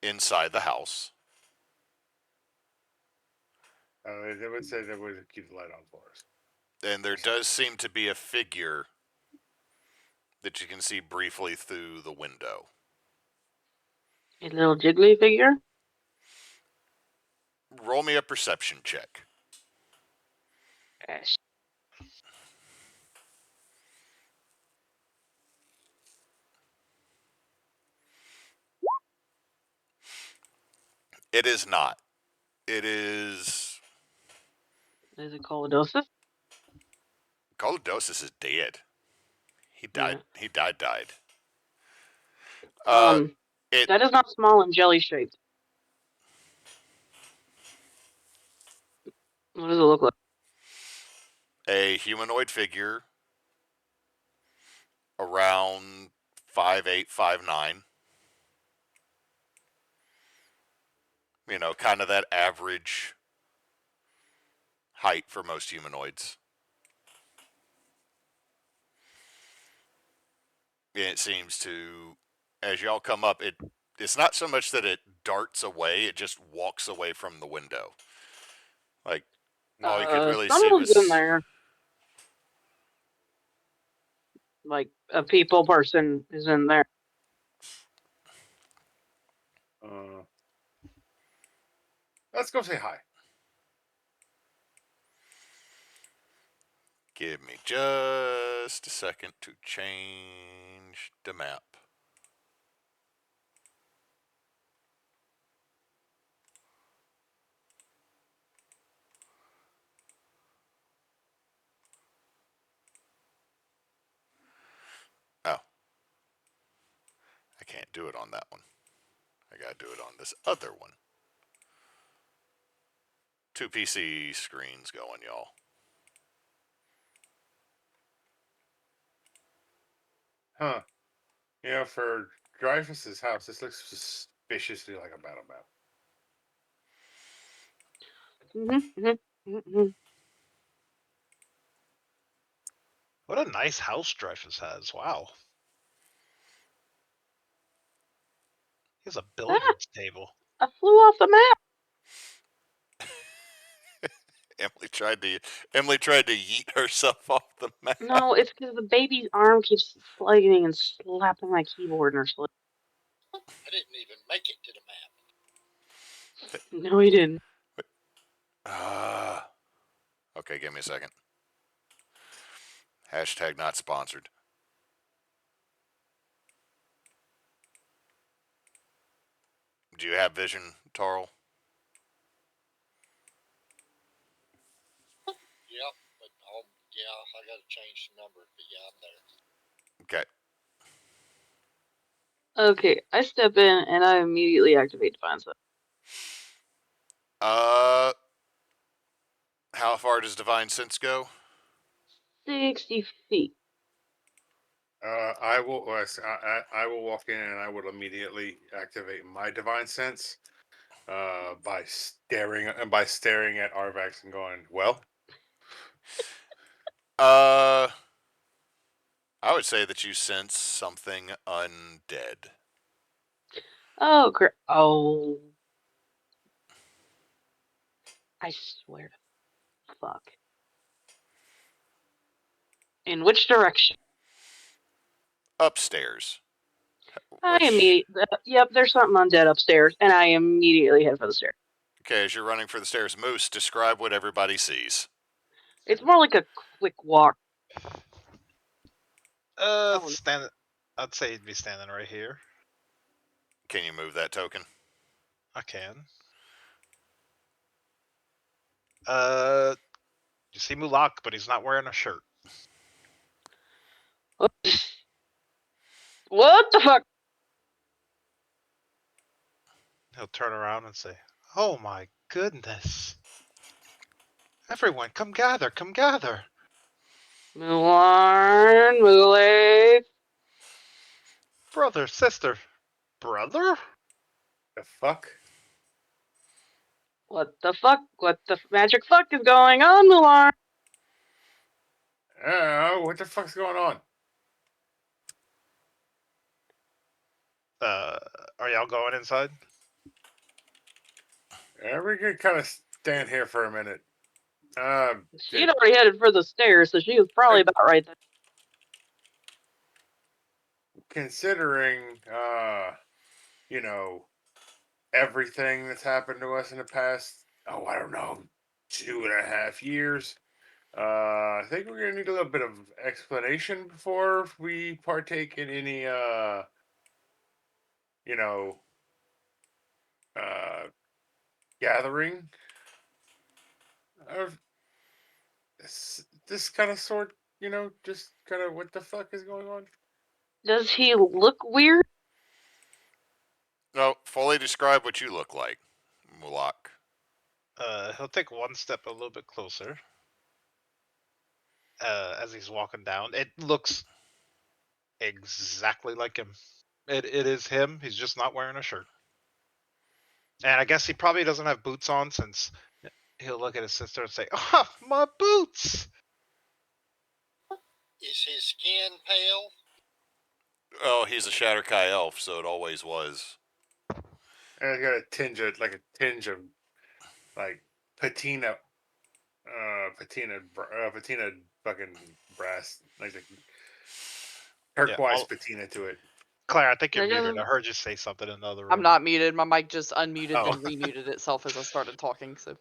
inside the house. They would say they would keep the light on for us. And there does seem to be a figure that you can see briefly through the window. A little jiggly figure? Roll me a perception check. Yes. It is not. It is... Is it Colodosis? Colodosis is dead. He died. Yeah. He died. That is not small and jelly shaped. What does it look like? A humanoid figure around 5'8", 5'9". You know, kind of that average height for most humanoids. And it seems to, as y'all come up, it's not so much that it darts away, it just walks away from the window. Like, all you could really see Someone's in was... there. Like, a people person is in there. Let's go say hi. Give me just a second to change the map. Oh. I can't do it on that one. I gotta do it on this other one. 2 PC screens going, y'all. Huh. You know, for Dreyfus's house, this looks suspiciously like a battle map. What a nice house Dreyfus has. Wow. He has a billiards table. I flew off the map. Emily tried to yeet herself off the map. No, it's because the baby's arm keeps sliding and slapping my keyboard in her slip. I didn't even make it to the map. No, he didn't. Okay, give me a second. Hashtag not sponsored. Do you have vision, Tarl? Yep, but yeah, I got to change the number, but yeah, I'm there. Okay. Okay, I step in and I immediately activate Divine Sense. How far does Divine Sense go? 60 feet. I will walk in and I will immediately activate my divine sense by staring at Arvax and going, well. I would say that you sense something undead. Oh, crap. Oh. I swear to fuck. In which direction? Upstairs. Yep, there's something undead upstairs, and I immediately head for the stairs. Okay, as you're running for the stairs, Moose, describe what everybody sees. It's more like a quick walk. Oh. Stand. I'd say he'd be standing right here. Can you move that token? I can. You see Mulak, but he's not wearing a shirt. What the fuck? He'll turn around and say, "Oh my goodness! Everyone, come gather, come gather!" Mulan, Mulay. Brother, sister, brother? The fuck? What the fuck? What the magic fuck is going on, Mulan? Oh, what the fuck's going on? Are y'all going inside? We could kind of stand here for a minute. She'd already headed for the stairs, so she was probably about right there. Considering, you know, everything that's happened to us in the past, I don't know, 2.5 years. I think we're gonna need a little bit of explanation before we partake in any, you know, gathering of this kind of sort. You know, just kind of what the fuck is going on. Does he look weird? No, fully describe what you look like, Mulak. He'll take one step a little bit closer. As he's walking down, it looks exactly like him. It is him. He's just not wearing a shirt. And I guess he probably doesn't have boots on, since he'll look at his sister and say, "Ah, my boots!" Is his skin pale? Oh, he's a Shatterkai elf, so it always was. And it's got a tinge of like patina, patina fucking brass, like the turquoise all- patina to it. Claire, I think you're I muted. just- I heard you say something in the other room. I'm not muted. My mic just unmuted Oh. and remuted itself as I started talking. So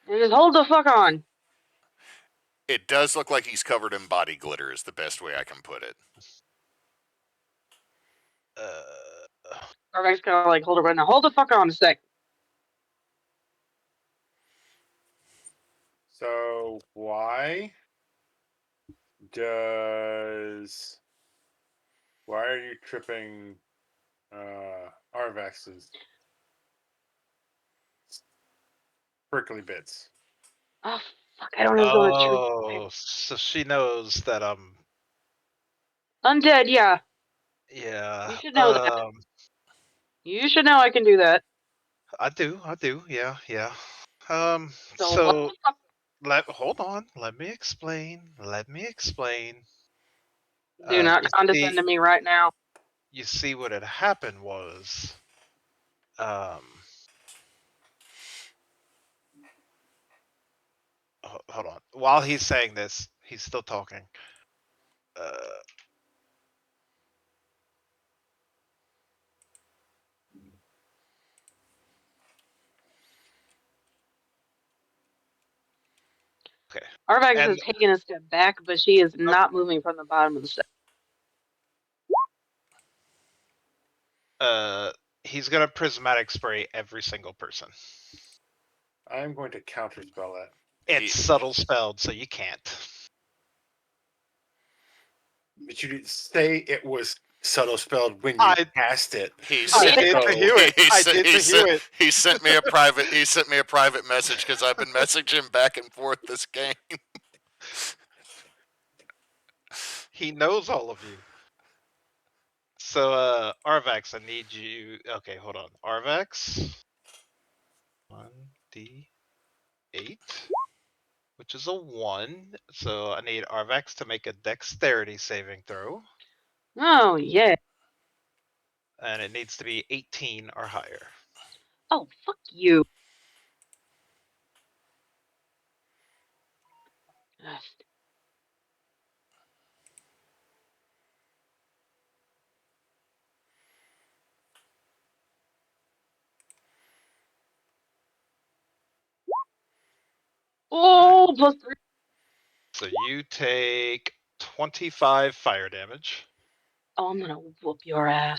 Just hold the fuck on. It does look like he's covered in body glitter, is the best way I can put it. Arvax kind of like hold it right now. Hold the fuck on a sec. So why are you tripping Arvax's prickly bits? Oh fuck! I don't know the truth. Oh, so she knows that I'm. Undead, yeah. Yeah. You should know that. You should know I can do that. I do. Yeah. So So what the fuck? hold on. Let me explain. Do not You condescend to me right now. You see what had happened was, hold on. While he's saying this, he's still talking. Okay. Arvax And- has taken a step back, but she is not moving from the bottom of the step. He's gonna prismatic spray every single person. I'm going to counterspell that. It's subtle spelled, so you can't. But you didn't say it was subtle spelled when you I- cast it. He I sent, did to Hewitt. I did to Hewitt. he sent me a private. He sent me a private message because I've been messaging back and forth this game. He knows all of you. So, Arvax, I need you. Okay, hold on. Arvax. 1d8, which is a 1. So I need Arvax to make a dexterity saving throw, Oh yeah. and it needs to be 18 or higher. Oh fuck you. Oh, +3. So you take 25 fire damage. Oh, I'm gonna whoop your ass.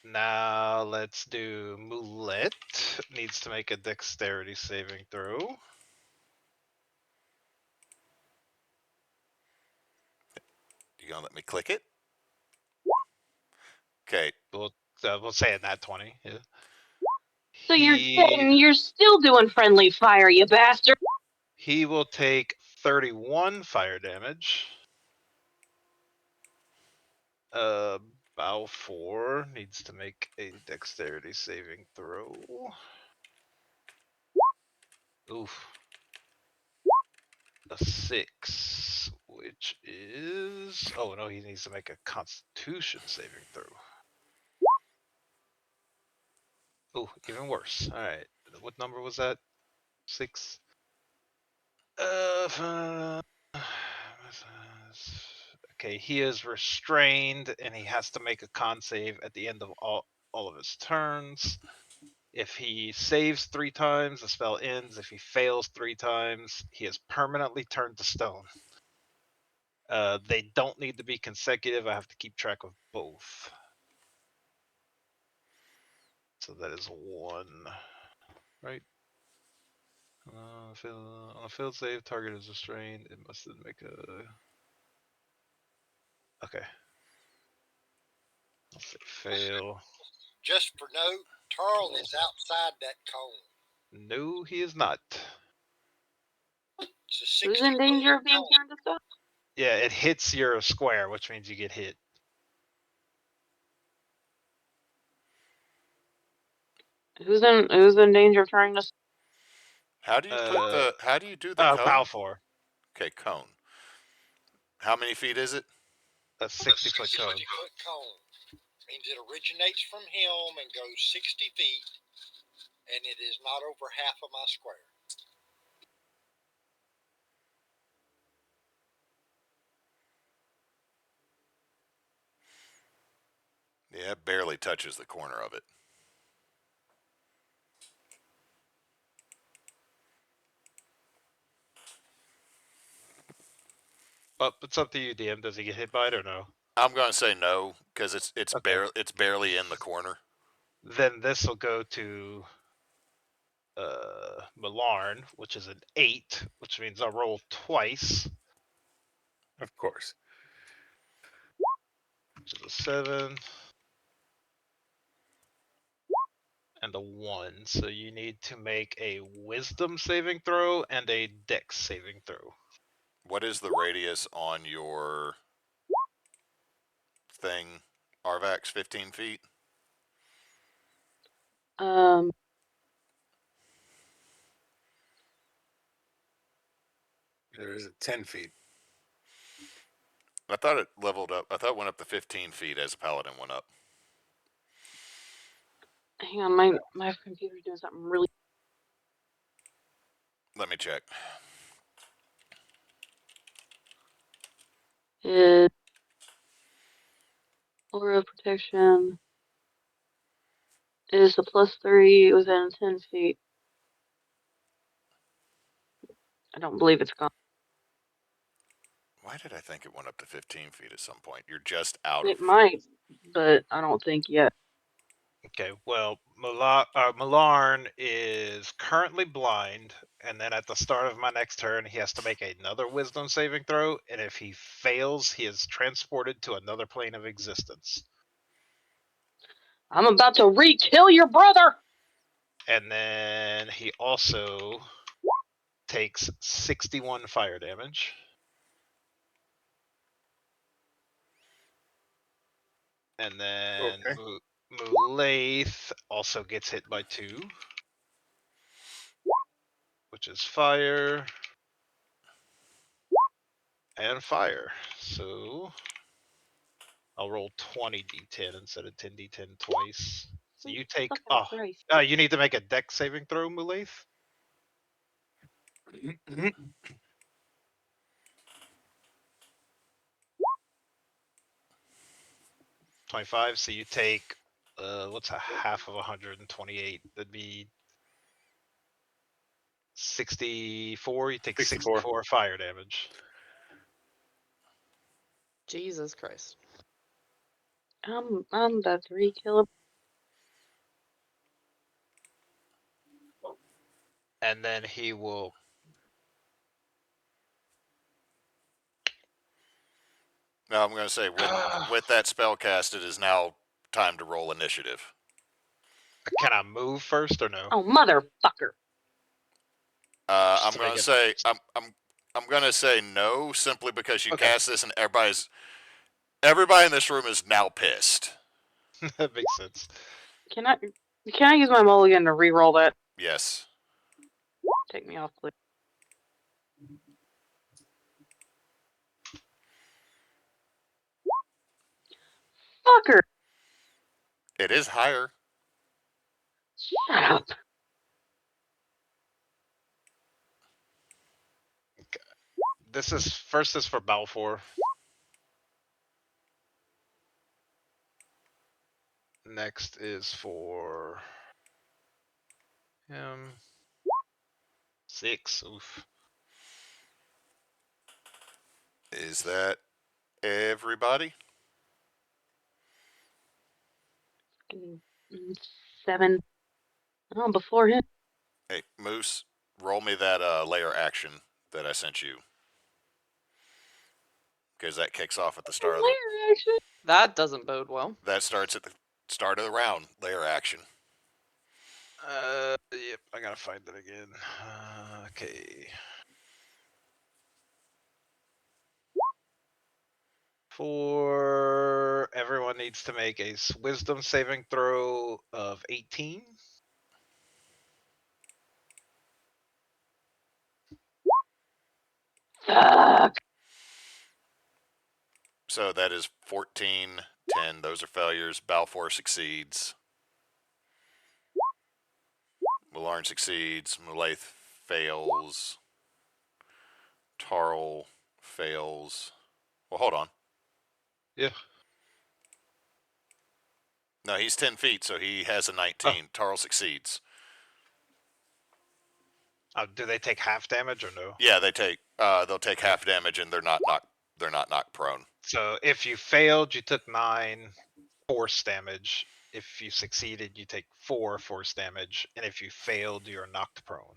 Now let's do Moulette. Needs to make a dexterity saving throw. You gonna let me click it? Okay. We'll say it nat 20. Yeah. So you're dead and you're still doing friendly fire, you bastard. He will take 31 fire damage. Balfor needs to make a dexterity saving throw. Oof. A 6, which is... Oh, no, he needs to make a constitution saving throw. Oh, even worse. Alright. What number was that? 6? Okay, he is restrained and he has to make a con save at the end of all of his turns. If he saves 3 times, the spell ends. If he fails 3 times, he is permanently turned to stone. They don't need to be consecutive. I have to keep track of both. So that is 1, right? On a failed save, target is restrained. It must then make a... Okay. I'll say fail. Just for note, Tarl is outside that cone. No, he is not. It's a 60 Who's in danger of being cone. turned to stone? Yeah, it hits your square, which means you get hit. Who's in danger of turning to stone? How do you put the? How do you do the cone? Balfor. Okay, cone. How many feet is it? A 60-foot cone. 60-foot cone. Means it originates from him and goes 60 feet, and it is not over half of my square. Yeah, it barely touches the corner of it. But it's up to you, DM. Does he get hit by it or no? I'm gonna say no because it's Okay. barely in the corner. Then this will go to Millarn, which is an 8, which means I'll roll twice. Of course. Which is a 7. And a 1. So you need to make a wisdom saving throw and a dex saving throw. What is the radius on your thing? Arvax 15 feet? There is a 10 feet. I thought it leveled up. I thought it went up to 15 feet as a paladin went up. Hang on, my computer's doing something really. Let me check. His aura of protection is a +3 within 10 feet. I don't believe it's gone. Why did I think it went up to 15 feet at some point? You're just out It of... might, but I don't think yet. Okay, well, Millarn is currently blind, and then at the start of my next turn, he has to make another wisdom saving throw, and if he fails, he is transported to another plane of existence. I'm about to re-kill your brother! And then he also takes 61 fire damage. And then Okay. Mulaith also gets hit by 2, which is fire and fire. So I'll roll 20 d10 instead of 10 d10 twice. So you take... Fucking Christ. you need to make a dex saving throw, Mulaith. 25, so you take... what's a half of 128? That'd be 64. You take 64. 64 fire damage. Jesus Christ. I'm about to re-kill him. And then he will. No, I'm going to say with that spell cast, it is now time to roll initiative. Can I move first or no? Oh, motherfucker. Just I'm to going make to it- say I'm going to say no, simply because you Okay. cast this and everybody in this room is now pissed. That makes sense. Can I use my mulligan to re-roll that? Yes. Take me off, please. Fucker! It is higher. Shut up. This is first is for Balfor. Next is for him. 6. Oof. Is that everybody? 7. Oh, before him. Hey, Moose, roll me that layer action that I sent you. Because that kicks off at the start of the... Layer action. That doesn't bode well. That starts at the start of the round, layer action. Yep, I gotta find it again. Okay. For everyone needs to make a wisdom saving throw of 18. Fuck. So that is 14, 10. Those are failures. Balfor succeeds. Mularn succeeds. Mulaith fails. Tarl fails. Well, hold on. Yeah. No, he's 10 feet, so he has a 19. Tarl succeeds. Do they take half damage or no? Yeah, they'll take half damage, and they're not knocked prone. So if you failed, you took 9 force damage. If you succeeded, you take 4 force damage, and if you failed, you're knocked prone.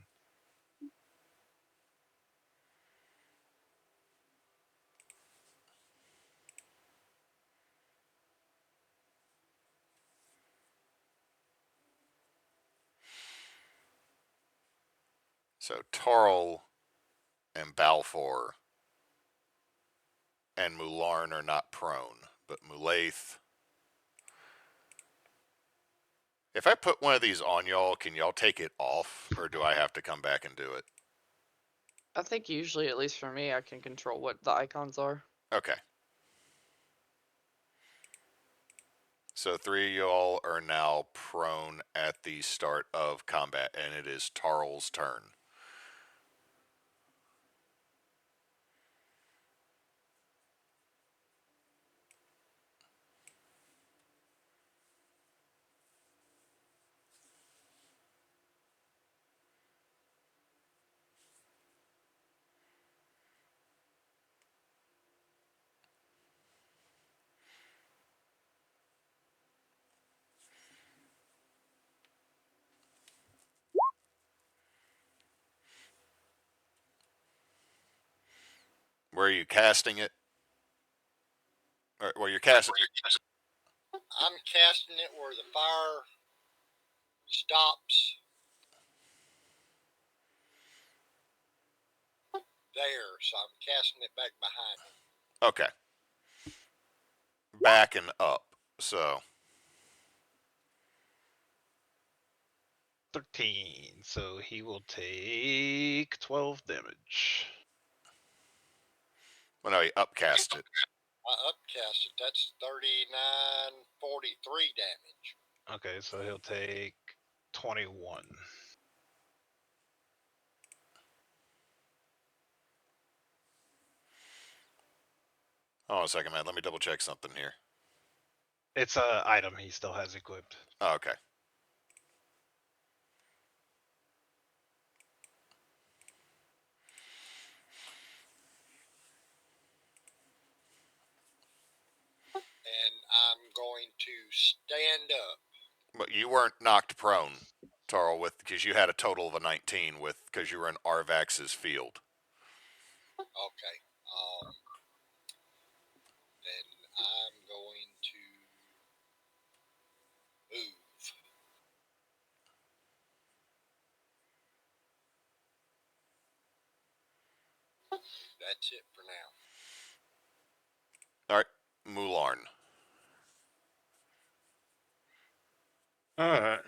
So Tarl and Balfor and Mularn are not prone, but Mulaith. If I put one of these on y'all, can y'all take it off, or do I have to come back and do it? I think usually, at least for me, I can control what the icons are. Okay. So 3 of y'all are now prone at the start of combat, and it is Tarl's turn. Where are you casting it? Well, you're casting. I'm casting it where the fire stops there, so I'm casting it back behind him. Okay. Back and up. So 13. So he will take 12 damage. well, no, he upcast it. I upcast it. That's 3943 damage. Okay, so he'll take 21. Hold on a second, man. Let me double check something here. It's a item he still has equipped. Oh, okay. stand up. But you weren't knocked prone, Tarl, because you had a total of a 19 because you were in Arvax's field. Okay. Then I'm going to move. That's it for now. All right, Mularn. Let's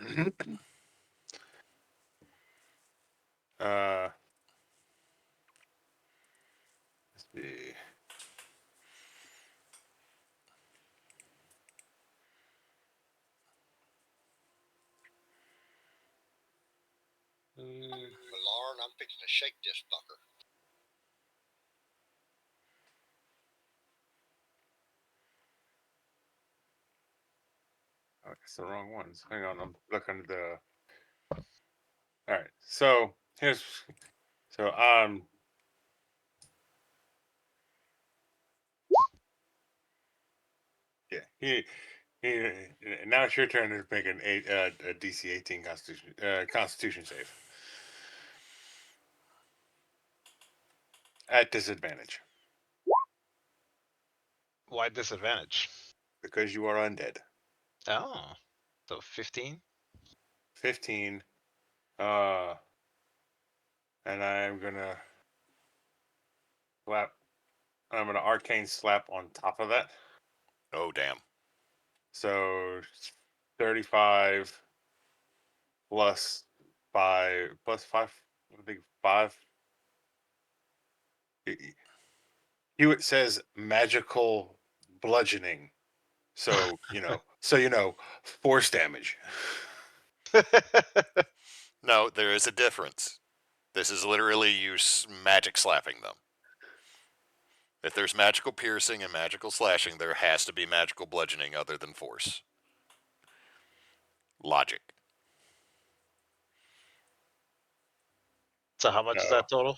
see. Lauren, I'm fixing to shake this fucker. Oh, it's the wrong ones. Hang on, I'm looking at the. All right, so here's yeah, he now it's your turn to make a DC 18 Constitution save at disadvantage Why disadvantage? because you are undead. Oh, so 15. 15. And I'm gonna slap. I'm gonna arcane slap on top of that. Oh, damn. So 35 plus 5 plus 5. I think 5. Hewitt says magical bludgeoning. So force damage. No, there is a difference. This is literally you magic slapping them. If there's magical piercing and magical slashing, there has to be magical bludgeoning other than force. Logic. So how much is that total?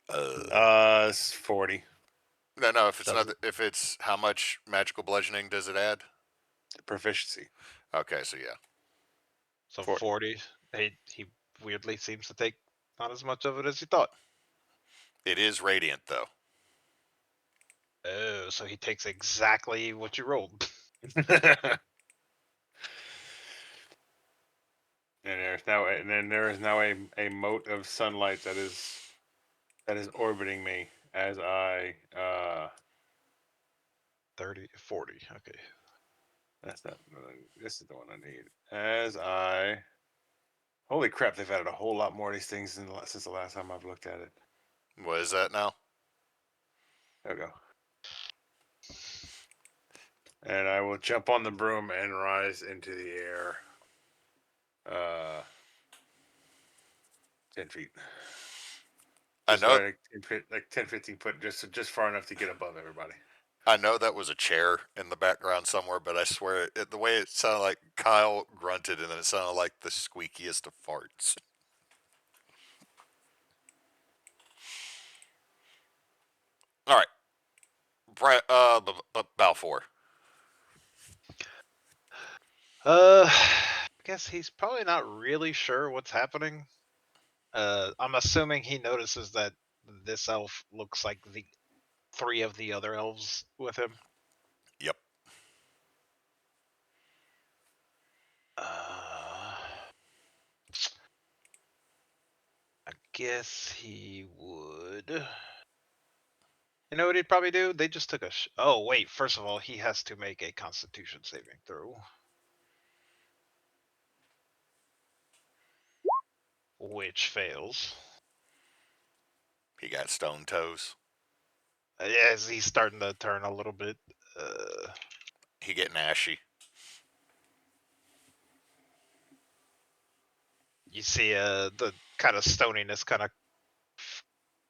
It's 40 No. If it's Does not, if it's how much magical bludgeoning does it add? proficiency. Okay, so yeah. So 40. 40. He weirdly seems to take not as much of it as he thought. It is radiant though. Oh, so he takes exactly what you rolled. And then there is now a mote of sunlight that is orbiting me as I 30, 40. Okay. that's not this is the one I need. As I holy crap, they've added a whole lot more of these things since the last time I've looked at it. What is that now? There we go. And I will jump on the broom and rise into the air. 10 feet. I know. Like 10, 15 foot, just far enough to get above everybody. I know that was a chair in the background somewhere, but I swear the way it sounded like Kyle grunted, and then it sounded like the squeakiest of farts. All right, Balfor. I guess he's probably not really sure what's happening. I'm assuming he notices that this elf looks like the 3 of the other elves with him. Yep. I guess he would. You know what he'd probably do? They just took a. Oh wait! First of all, he has to make a Constitution saving throw, which fails. He got stone toes. As he's starting to turn a little bit. He getting ashy. You see, the kind of stoniness kind of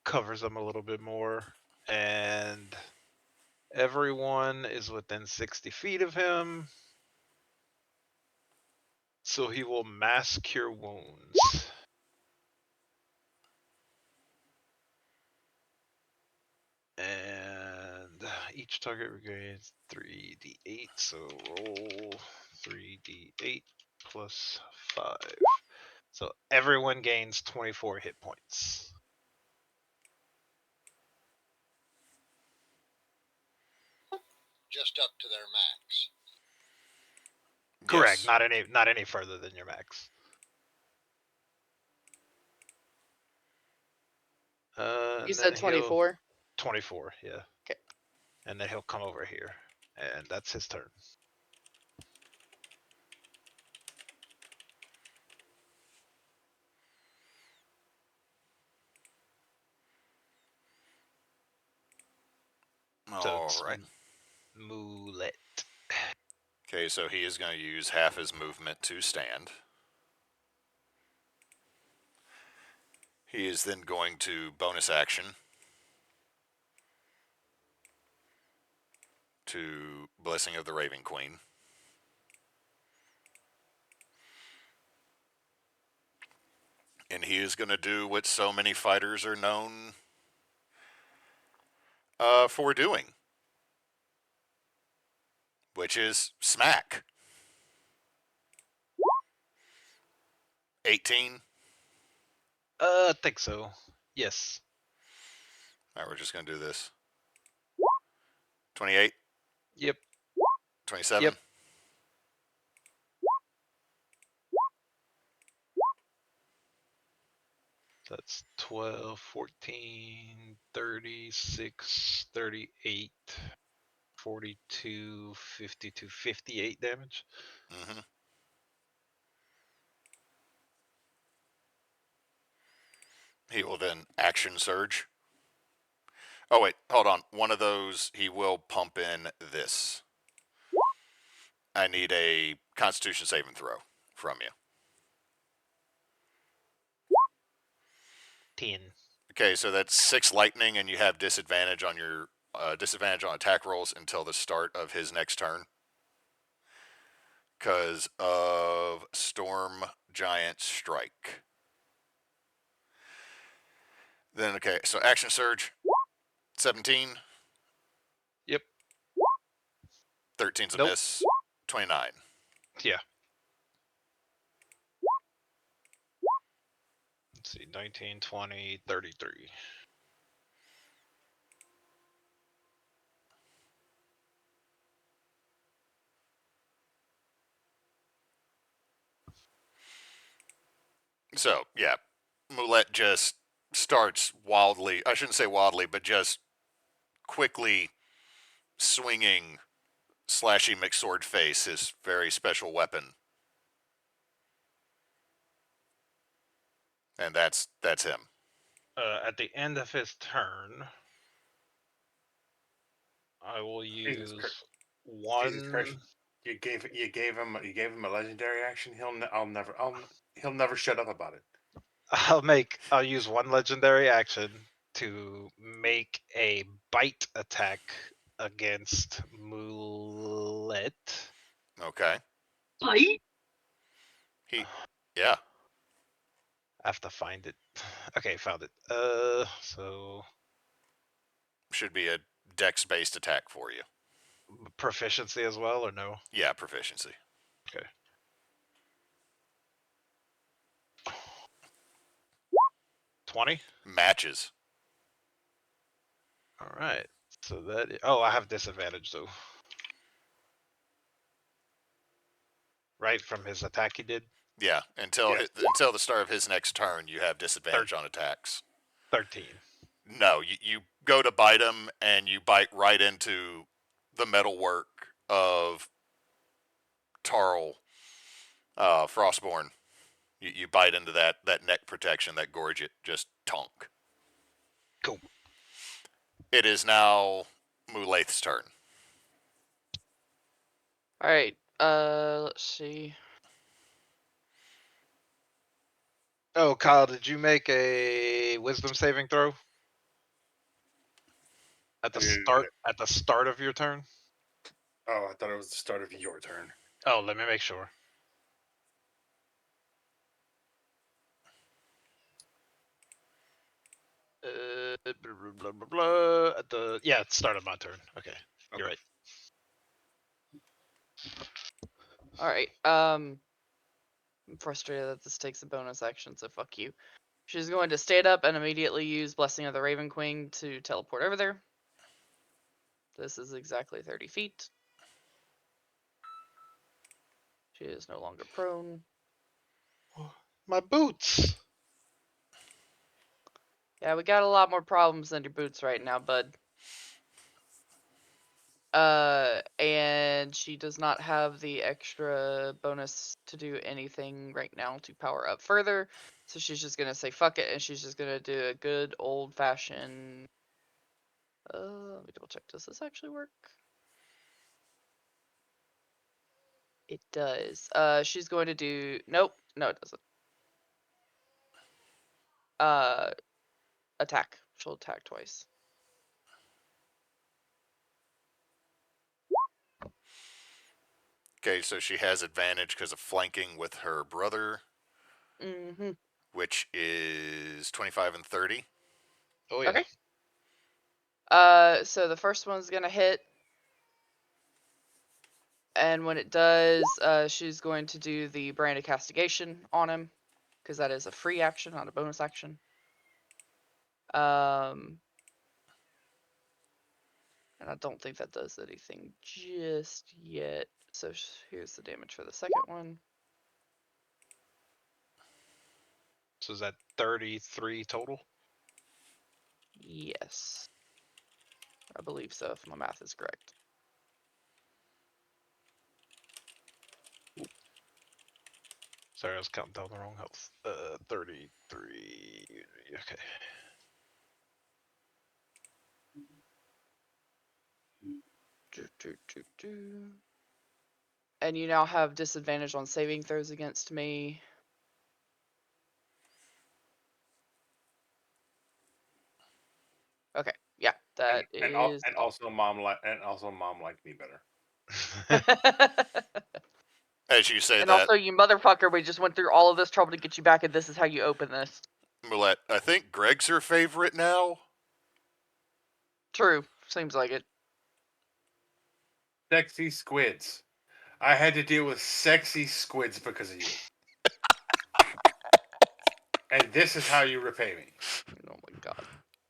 covers him a little bit more, and everyone is within 60 feet of him. So he will mass cure wounds. And Each target regains 3d8, so roll 3d8 plus 5. So everyone gains 24 hit points. Just up to their max. Correct. Yes. Not any further than your max. You said 24. 24, yeah. Okay. And then he'll come over here, and that's his turn. So All it's right. Moulette. Okay, so he is going to use half his movement to stand. He is then going to bonus action to Blessing of the Raven Queen. And he is going to do what so many fighters are known for doing, which is smack. 18. I think so. Yes. All right, we're just going to do this. 28. Yep. 27. Yep. That's 12, 14, 36, 38, 42, 52, 58 damage. Mm-hmm. He will then action surge. Oh, wait, hold on. One of those, he will pump in this. I need a Constitution saving throw from you. 10. Okay, so that's 6 lightning, and you have disadvantage on your disadvantage on attack rolls until the start of his next turn because of Storm Giant Strike. Then okay, so action surge, 17. Yep. 13's a Nope. miss. 29. Yeah. Let's see, 19, 20, 33. So yeah, Moulette just starts wildly. I shouldn't say wildly, but just quickly swinging Slashy McSword Face, his very special weapon. And that's him. At the end of his turn, I will use Jesus Christ. one. You gave him a legendary action. He'll never shut up about it. I'll use one legendary action to make a bite attack against Moulette. Okay. Bite? Yeah. I have to find it. Okay, found it. So Should be a dex-based attack for you. proficiency as well, or no? Yeah, proficiency. Okay. $20. Matches. All right. So that. Oh, I have disadvantage though. Right from his attack he did. Yeah, until the start of his next turn, you have disadvantage on attacks. 13. No, you go to bite him, and you bite right into the metalwork of Tarl, Frostborn. You bite into that neck protection, that gorget, just tonk. Cool. It is now Moulette's turn. All right. Let's see. Oh, Kyle, did you make a wisdom saving throw? At the start of your turn? Oh, I thought it was the start of your turn. Oh, let me make sure. Blah, blah, blah, blah, at the it started my turn. Okay, you're right. All right. I'm frustrated that this takes a bonus action, so fuck you. She's going to stand up and immediately use Blessing of the Raven Queen to teleport over there. This is exactly 30 feet. She is no longer prone. My boots. Yeah, we got a lot more problems than your boots right now, bud. And she does not have the extra bonus to do anything right now to power up further. So she's just gonna say fuck it, and she's just gonna do a good old fashioned. Let me double check. Does this actually work? It does. She's going to do. Nope. No, it doesn't. Attack. She'll attack twice. Okay, so she has advantage because of flanking with her brother, Mm-hmm. which is 25 and 30. Oh yeah. Okay. So the first one's gonna hit. And when it does, she's going to do the Brand of Castigation on him, because that is a free action, not a bonus action. And I don't think that does anything just yet. So here's the damage for the second one. So is that 33 total? Yes. I believe so, if my math is correct. Sorry, I was counting down the wrong health. 33. Okay. And you now have disadvantage on saving throws against me. Okay, yeah, that is and also mom liked me better. As you say And that, also, you motherfucker, we just went through all of this trouble to get you back, and this is how you open this. Moulette, I think Greg's her favorite now. True, seems like it. Sexy squids. I had to deal with sexy squids because of you. And this is how you repay me. Oh my god.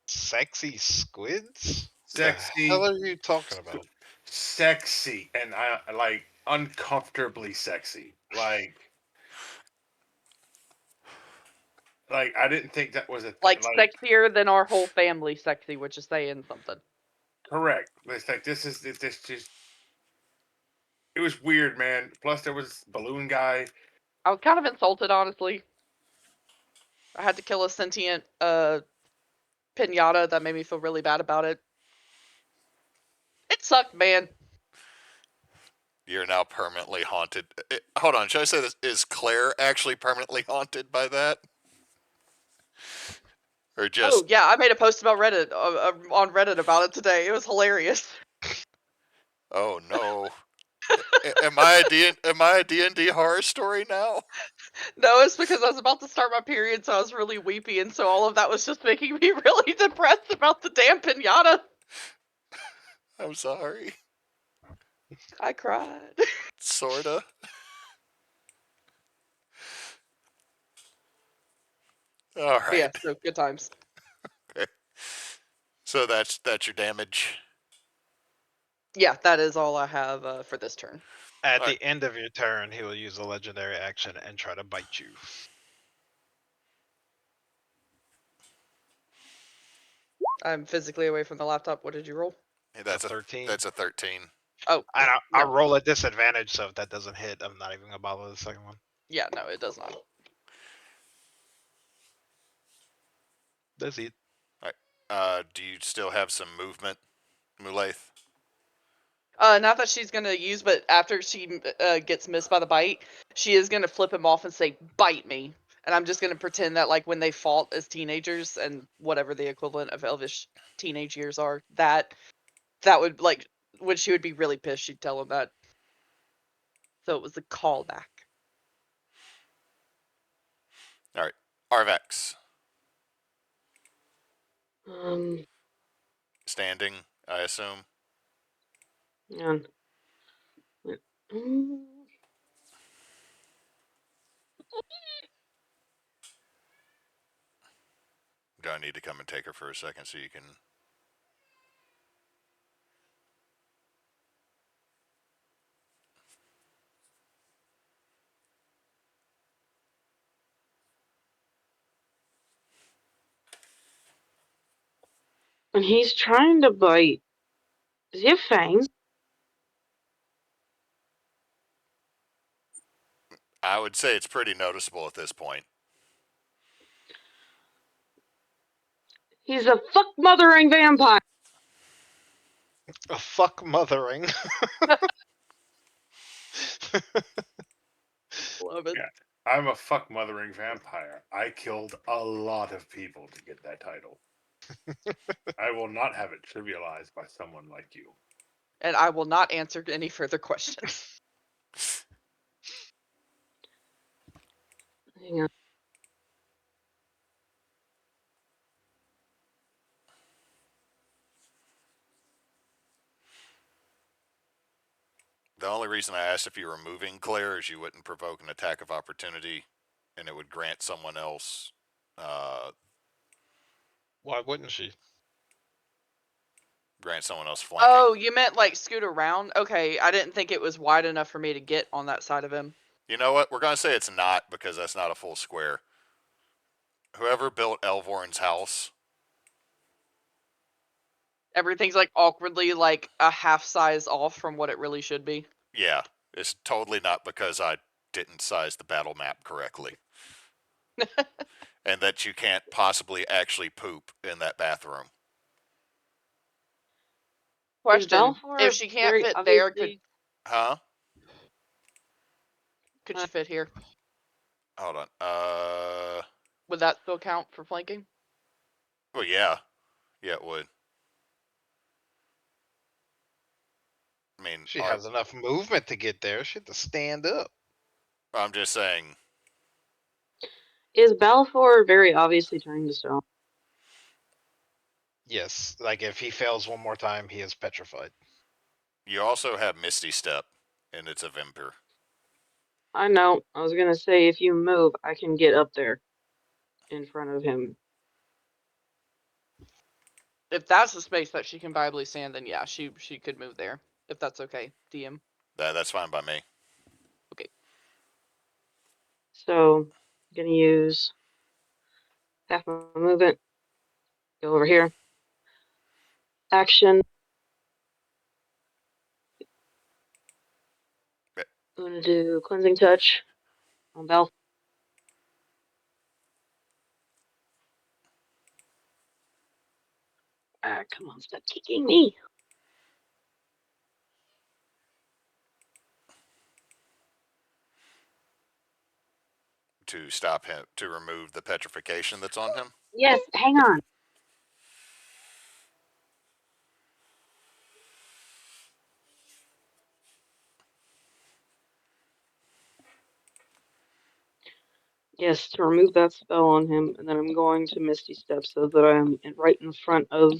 Sexy squids? Sexy. The hell are you talking about? Sexy. And I like uncomfortably sexy. Like I didn't think that was a Like sexier than our whole family sexy, which is saying something. correct. It's like this just it was weird, man. Plus there was balloon guy. I was kind of insulted, honestly. I had to kill a sentient pinata that made me feel really bad about it. It sucked, man. You're now permanently haunted. Hold on, should I say this? Is Claire actually permanently haunted by that? Or just, Oh yeah, I made a post about Reddit on Reddit about it today. It was hilarious. oh no. Am I a D&D horror story now? No, it's because I was about to start my period, so I was really weepy, and so all of that was just making me really depressed about the damn pinata. I'm sorry. I cried. Sorta. All But yeah, right. so good times. So that's your damage. Yeah, that is all I have for this turn. At All the right. end of your turn, he will use a legendary action and try to bite you. I'm physically away from the laptop. What did you roll? That's a 13. That's a 13. Oh, I yeah, I no. roll at disadvantage, so if that doesn't hit, I'm not even gonna bother the second one. Yeah, no, it does not. That's it. All right. Do you still have some movement, Mulaith? Not that she's gonna use, but after she gets missed by the bite, she is gonna flip him off and say, "Bite me," and I'm just gonna pretend that like when they fought as teenagers and whatever the equivalent of Elvish teenage years are, that would like when she would be really pissed, she'd tell him that. So it was a callback. All right. Arvax. Standing, I assume. And Gonna need to come and take her for a second so you can. and he's trying to bite. Does he have fangs? I would say it's pretty noticeable at this point. He's a fuck mothering vampire. A fuck mothering. Love it. Yeah. I'm a fuck mothering vampire. I killed a lot of people to get that title. I will not have it trivialized by someone like you. And I will not answer any further questions. Hang on. The only reason I asked if you were moving, Claire, is you wouldn't provoke an attack of opportunity, and it would grant someone else. Why wouldn't she? Grant someone else flanking. Oh, you meant like scoot around? Okay, I didn't think it was wide enough for me to get on that side of him. You know what? We're gonna say it's not because that's not a full square. Whoever built Elvorn's house. Everything's like awkwardly like a half size off from what it really should be. Yeah, it's totally not because I didn't size the battle map correctly. And that you can't possibly actually poop in that bathroom. Is Question: Balfor if she can't very fit there, obviously? Huh? could she fit here? Hold on. Would that still count for flanking? Well, yeah. Yeah, it would. I mean, She has enough movement to get there. She had to stand up. I'm just saying. Is Balfor very obviously turning to stone? Yes, like if he fails one more time, he is petrified. You also have Misty Step, and it's a Vimper. I know. I was gonna say if you move, I can get up there in front of him. If that's the space that she can viably stand, then yeah, she could move there. If that's okay, DM. That's fine by me. Okay. So I'm gonna use half my movement. Go over here. Action. I'm gonna do cleansing touch on Bal. Ah, come on, stop kicking me. To stop him, to remove the petrification that's on him. Yes, hang on. Yes, to remove that spell on him, and then I'm going to Misty Step so that I'm right in front of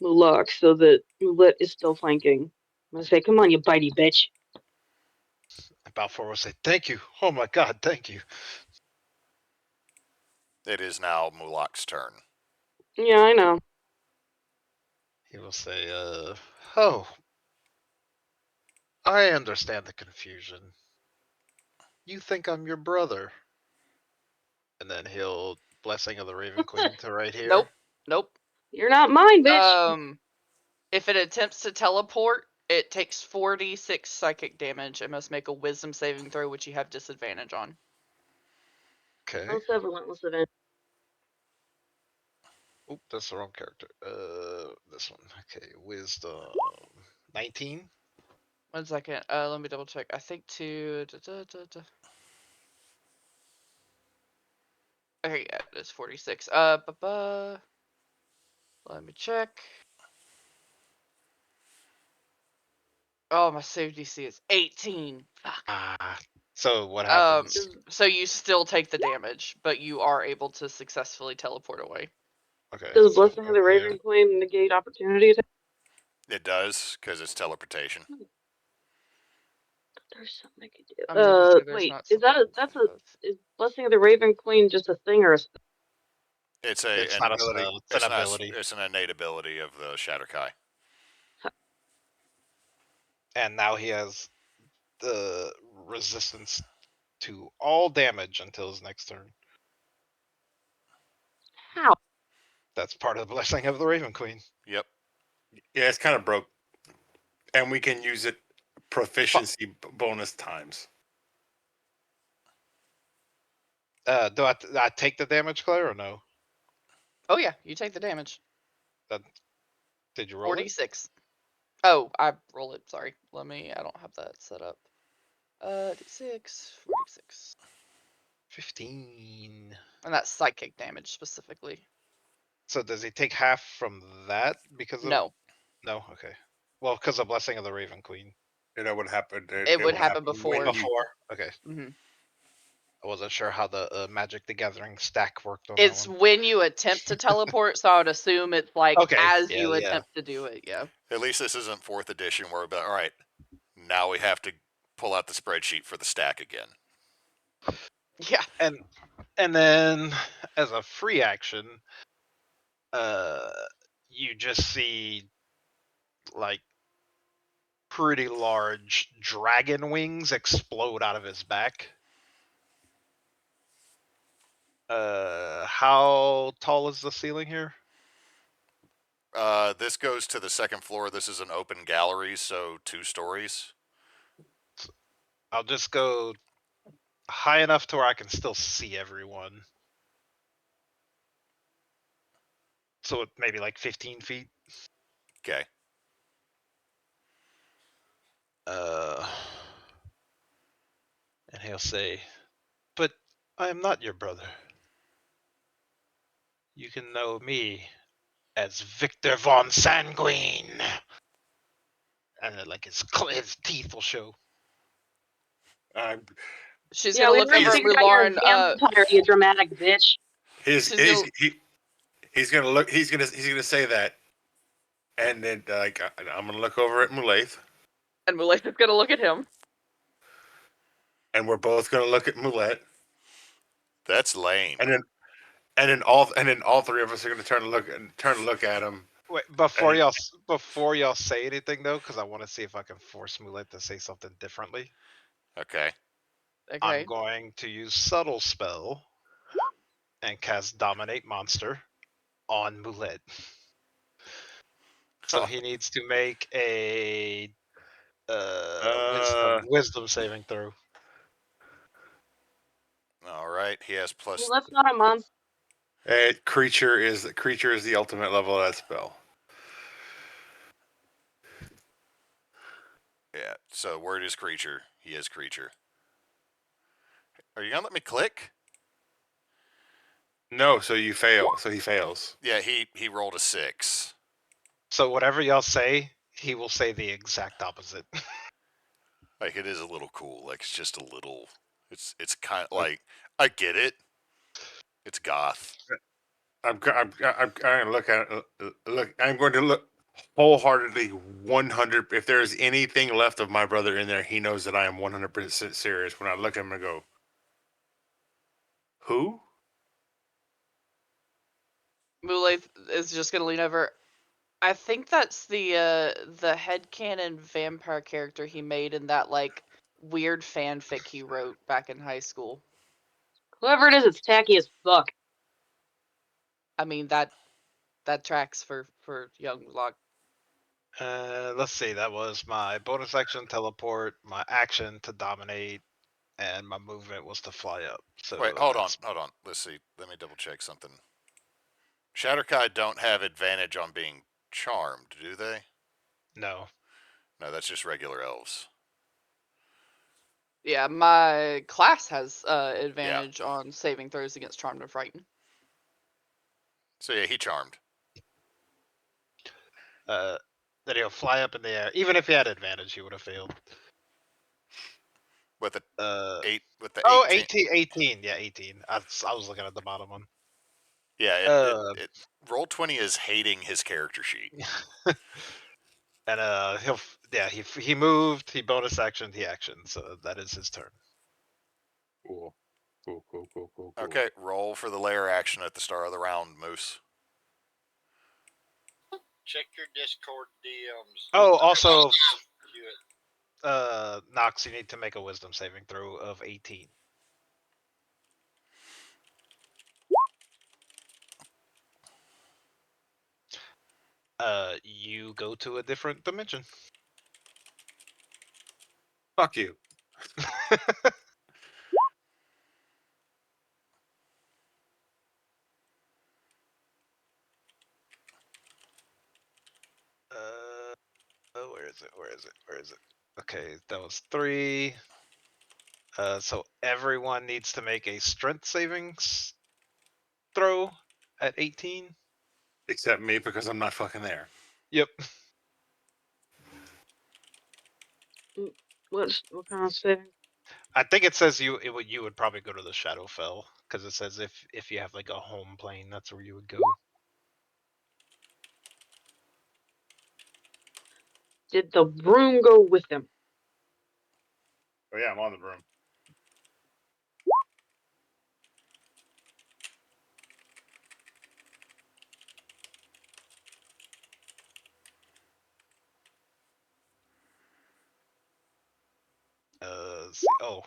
Mulak so that Mulet is still flanking. I'm gonna say, come on, you bitey bitch. Balfour will say, "Thank you. Oh my God, thank you." It is now Mulak's turn. Yeah, I know. He will say, "Oh, I understand the confusion. You think I'm your brother." And then he'll Blessing of the Raven Queen to right here. Nope. Nope. You're not mine, bitch. If it attempts to teleport, it takes 46 psychic damage and must make a Wisdom saving throw, which you have disadvantage on. Okay. Also have relentless event. Oop, that's the wrong character. This one. Okay, Wisdom 19. 1 second. Let me double check. I think to. Okay, yeah, it is 46. Let me check. Oh, my save DC is 18. Fuck. So what happens? So you still take the damage, but you are able to successfully teleport away. Okay. Does so Blessing of the Raven Queen negate opportunity attack? It does, because it's teleportation. There's something I could do. I'm gonna say there's Wait, not is that something is Blessing of the Raven Queen just a thing or a spell? It's It's not a spell. It's an ability. It's an innate ability of the Shatterkai. And now he has the resistance to all damage until his next turn. How? That's part of the blessing of the Raven Queen. Yep. Yeah, it's kind of broke, and we can use it proficiency bonus times. Do I take the damage, Claire, or no? Oh yeah, you take the damage. Did you roll it? 46. Oh, I roll it. Sorry. I don't have that set up. D6, 46. 15. And that's psychic damage specifically. So does he take half from that because of? No, No. Okay. Well, because of blessing of the Raven Queen. You know what happened? It would happen before. when you- Before. Okay. hmm I wasn't sure how the Magic the Gathering stack worked on it's that one. when you attempt to teleport, so I would assume it's like Okay, as yeah, you yeah. attempt to do it. Yeah. At least this isn't 4th edition where we're like, all right, now we have to pull out the spreadsheet for the stack again. Yeah. And then as a free action, you just see like pretty large dragon wings explode out of his back. How tall is the ceiling here? This goes to the 2nd floor. This is an open gallery, so 2 stories. I'll just go high enough to where I can still see everyone. So maybe like 15 feet. Okay. And he'll say, "But I am not your brother. You can know me as Victor von Sanguine." And then, like his teeth will show. She's Yeah, gonna we look already over at figured out you're a Mulauren. vampire, you dramatic bitch. He's gonna look. He's gonna say that, and then I'm gonna look over at Mulaith, And Mulauren is gonna look at him. and we're both gonna look at Mulet, That's lame. and then all three of us are gonna turn to look at him. Wait, before y'all say anything though, because I want to see if I can force Mulet to say something differently. Okay. Okay. I'm going to use Subtle Spell and cast Dominate Monster on Mulet. So he needs to make a wisdom saving throw. All right. He has plus. Well, that's not a monster. Creature is the ultimate level of that spell. Yeah. So word is creature. He is creature. Are you gonna let me click? No, so you fail. So he fails. Yeah. He rolled a 6. So whatever y'all say, he will say the exact opposite. Like it is a little cool. Like it's just a little. It's kind of like I get it. It's goth. I'm going to look at it. Look, I'm going to look wholeheartedly 100. If there's anything left of my brother in there, he knows that I am 100% serious. When I look at him and go, who? Mulauren is just gonna lean over. I think that's the headcanon vampire character he made in that like weird fanfic he wrote back in high school. Whoever it is, it's tacky as fuck. I mean that tracks for young Locke. Let's see. That was my bonus action teleport, my action to dominate, and my movement was to fly up. So Wait, hold on. Let's see. Let me double check something. Shatterkai don't have advantage on being charmed, do they? No. No, that's just regular elves. Yeah, my class has advantage on saving throws against charmed and frightened. So yeah, he charmed. That he'll fly up in the air. Even if he had advantage, he would have failed. With the 8 with the 18. 18. Yeah, 18. I was looking at the bottom one. Yeah, Roll20 is hating his character sheet. And he moved, he bonus actioned, he actioned, so that is his turn. Cool. Okay, roll for the lair action at the start of the round, Moose. Check your Discord DMs. Oh, also, Hewitt. Nox, you need to make a wisdom saving throw of 18. You go to a different dimension. Fuck you. Where is it? Okay, that was 3. So everyone needs to make a strength savings throw at 18. Except me, because I'm not fucking there. Yep. What kind of saving? I think it says you would probably go to the Shadowfell, because it says if you have like a home plane, that's where you would go. Did the broom go with him? Oh yeah, I'm on the broom. Oh,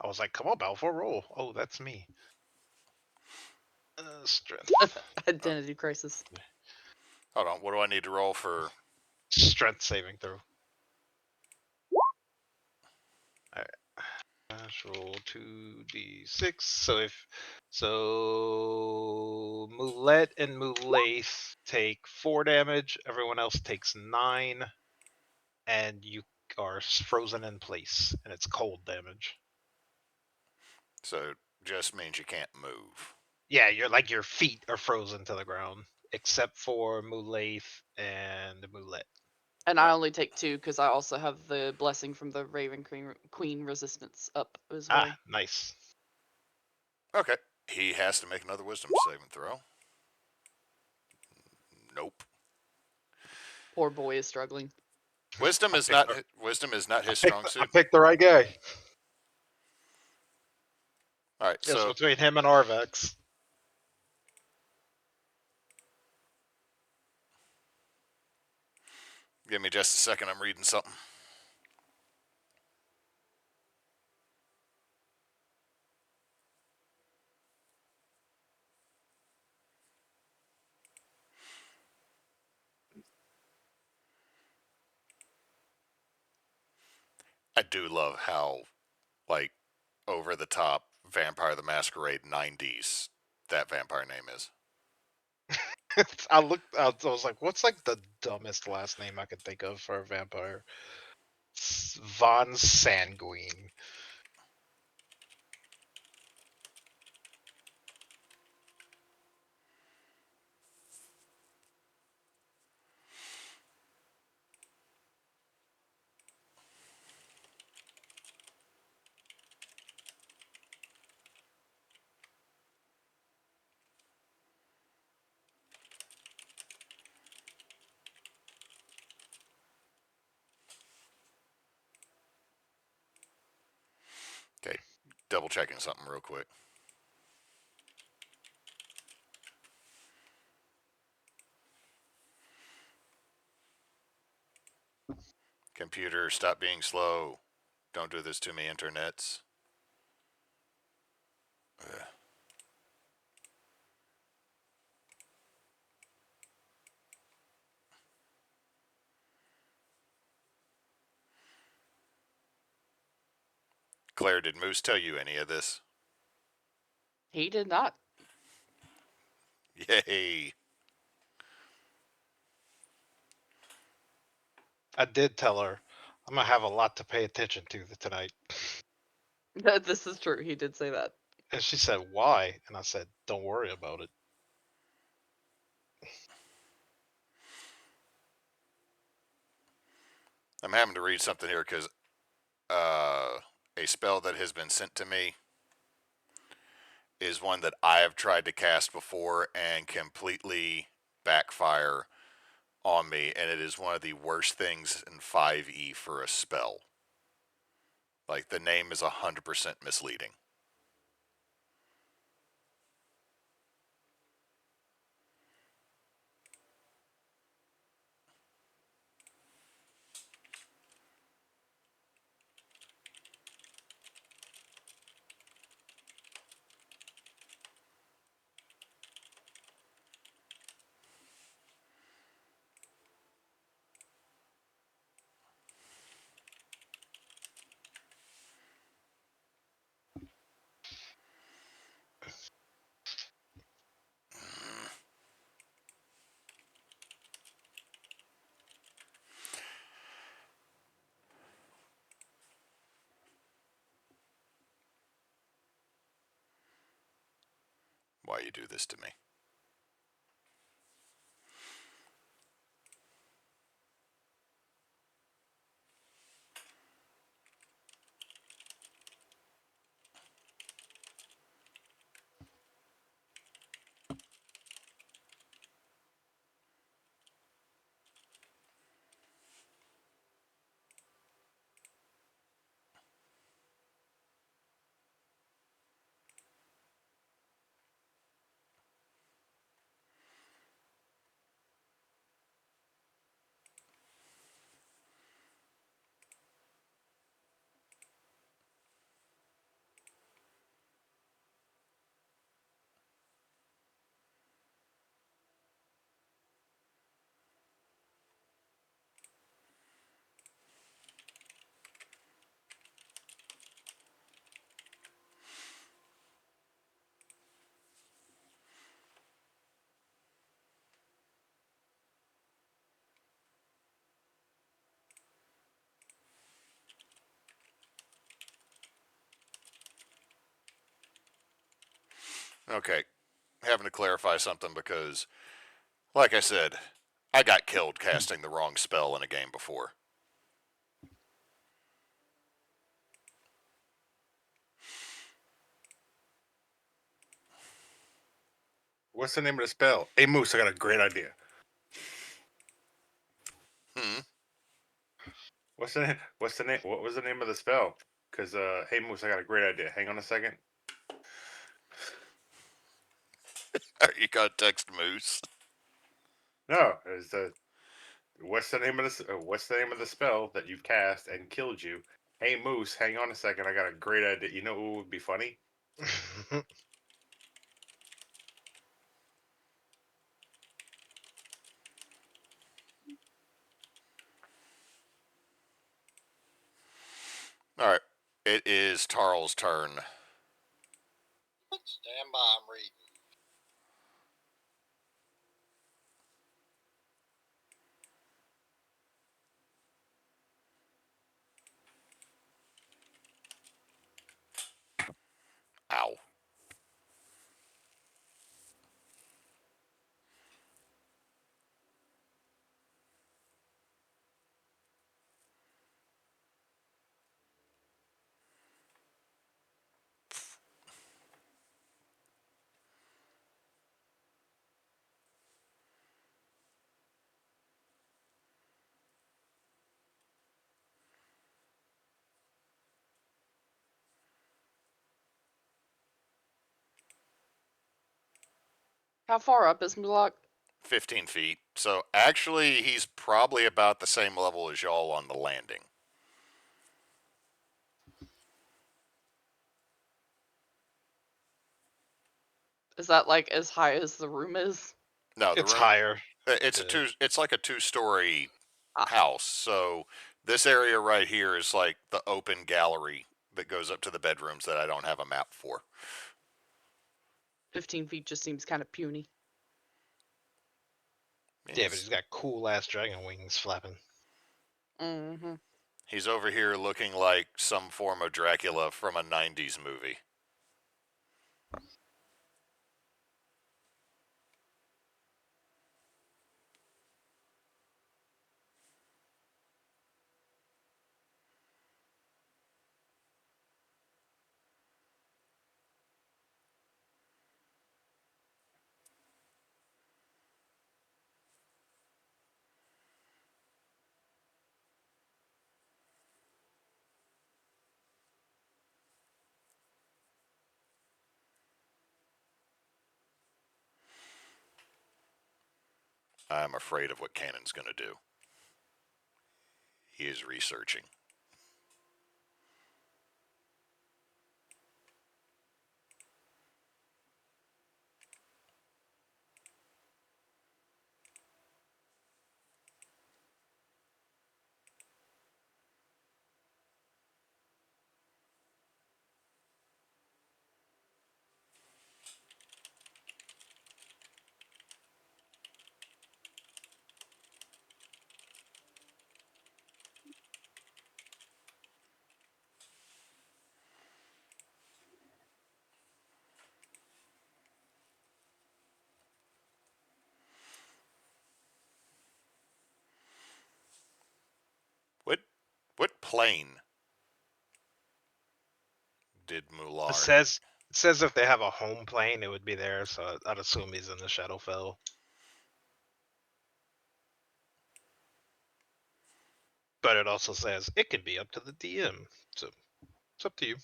I was like, come on, Balfor, roll. Oh, that's me. Strength. Identity crisis. Hold on, what do I need to roll for? Strength saving throw. Alright. Roll 2d6. So Mulet and Mulaith take 4 damage. Everyone else takes 9, and you are frozen in place, and it's cold damage. So just means you can't move. Yeah, your feet are frozen to the ground, except for Mulaith and Mulet. And I only take 2 because I also have the blessing from the Raven Queen resistance up as well. Ah, nice. Okay, he has to make another wisdom saving throw. Nope. Poor boy is struggling. Wisdom is not his strong I suit. picked the right guy. All right, It's so between him and Arvax. give me just a second. I'm reading something. I do love how, like, over the top Vampire the Masquerade 90s that vampire name is. I was like, what's like the dumbest last name I could think of for a vampire? Von Sanguine. Okay, double checking something real quick. Computer, stop being slow. Don't do this to me, internets. Ugh. Claire, did Moose tell you any of this? He did not. Yay. I did tell her I'm gonna have a lot to pay attention to tonight. This is true. He did say that. And she said, why? And I said, don't worry about it. I'm having to read something here because a spell that has been sent to me is one that I have tried to cast before and completely backfire on me, and it is one of the worst things in 5e for a spell. Like, the name is 100% misleading. Why you do this to me? Okay, having to clarify something because, like I said, I got killed casting the wrong spell in a game before. What's the name of the spell? Hey Moose, I got a great idea. What's the name? What was the name of the spell? Because hey Moose, I got a great idea. Hang on a second. Are you gonna text Moose? No, it's what's the name of the spell that you've cast and killed you? Hey Moose, hang on a second. I got a great idea. You know what would be funny? Alright, it is Tarl's turn. Stand by, I'm reading. Ow. How far up is Mlock? 15 feet. So actually, he's probably about the same level as y'all on the landing. Is that like as high as the room is? No, the It's room. higher. It's Yeah. It's like a two-story Ah. house. So this area right here is like the open gallery that goes up to the bedrooms that I don't have a map for. 15 feet just seems kind of puny. Yeah, but he's got cool ass dragon wings flapping. Mm-hmm. He's over here looking like some form of Dracula from a 90s movie. I'm afraid of what Cannon's going to do. He is researching. What plane did Mular? It says if they have a home plane, it would be there. So I'd assume he's in the Shadowfell. But it also says it could be up to the DM. So it's up to you.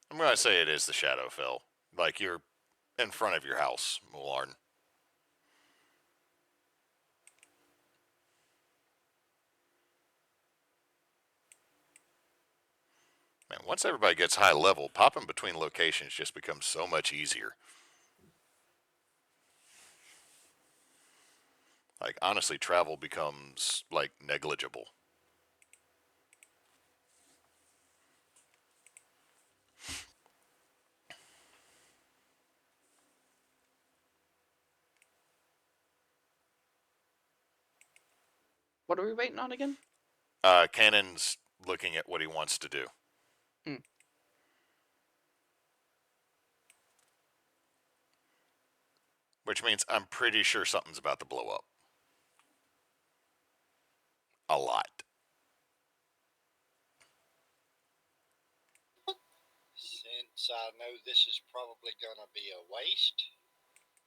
I'm going to say it is the Shadowfell. Like, you're in front of your house, Mularn. Man, once everybody gets high level, popping between locations just becomes so much easier. Like, honestly, travel becomes, like, negligible. What are we waiting on again? Cannon's looking at what he wants to do. Which means I'm pretty sure something's about to blow up. A lot. Since I know this is probably going to be a waste,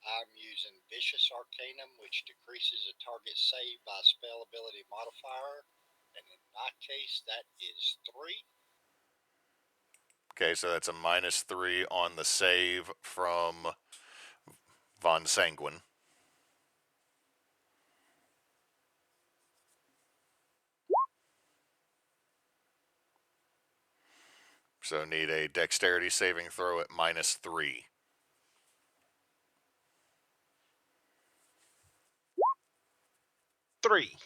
I'm using Vicious Arcanum, which decreases a target save by spell ability modifier. And in my case, that is 3. Okay, so that's a -3 on the save from Von Sanguine. So need a dexterity saving throw at -3. Three.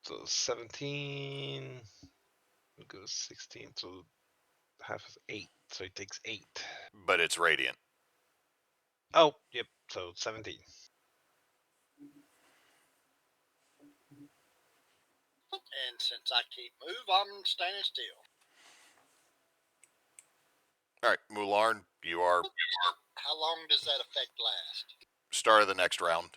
So 17 goes 16. So half is 8. So he takes 8. But it's radiant. Oh, yep. So 17. And since I can't move, I'm standing still. All right, Mularn, you are How long does that effect last? start of the next round.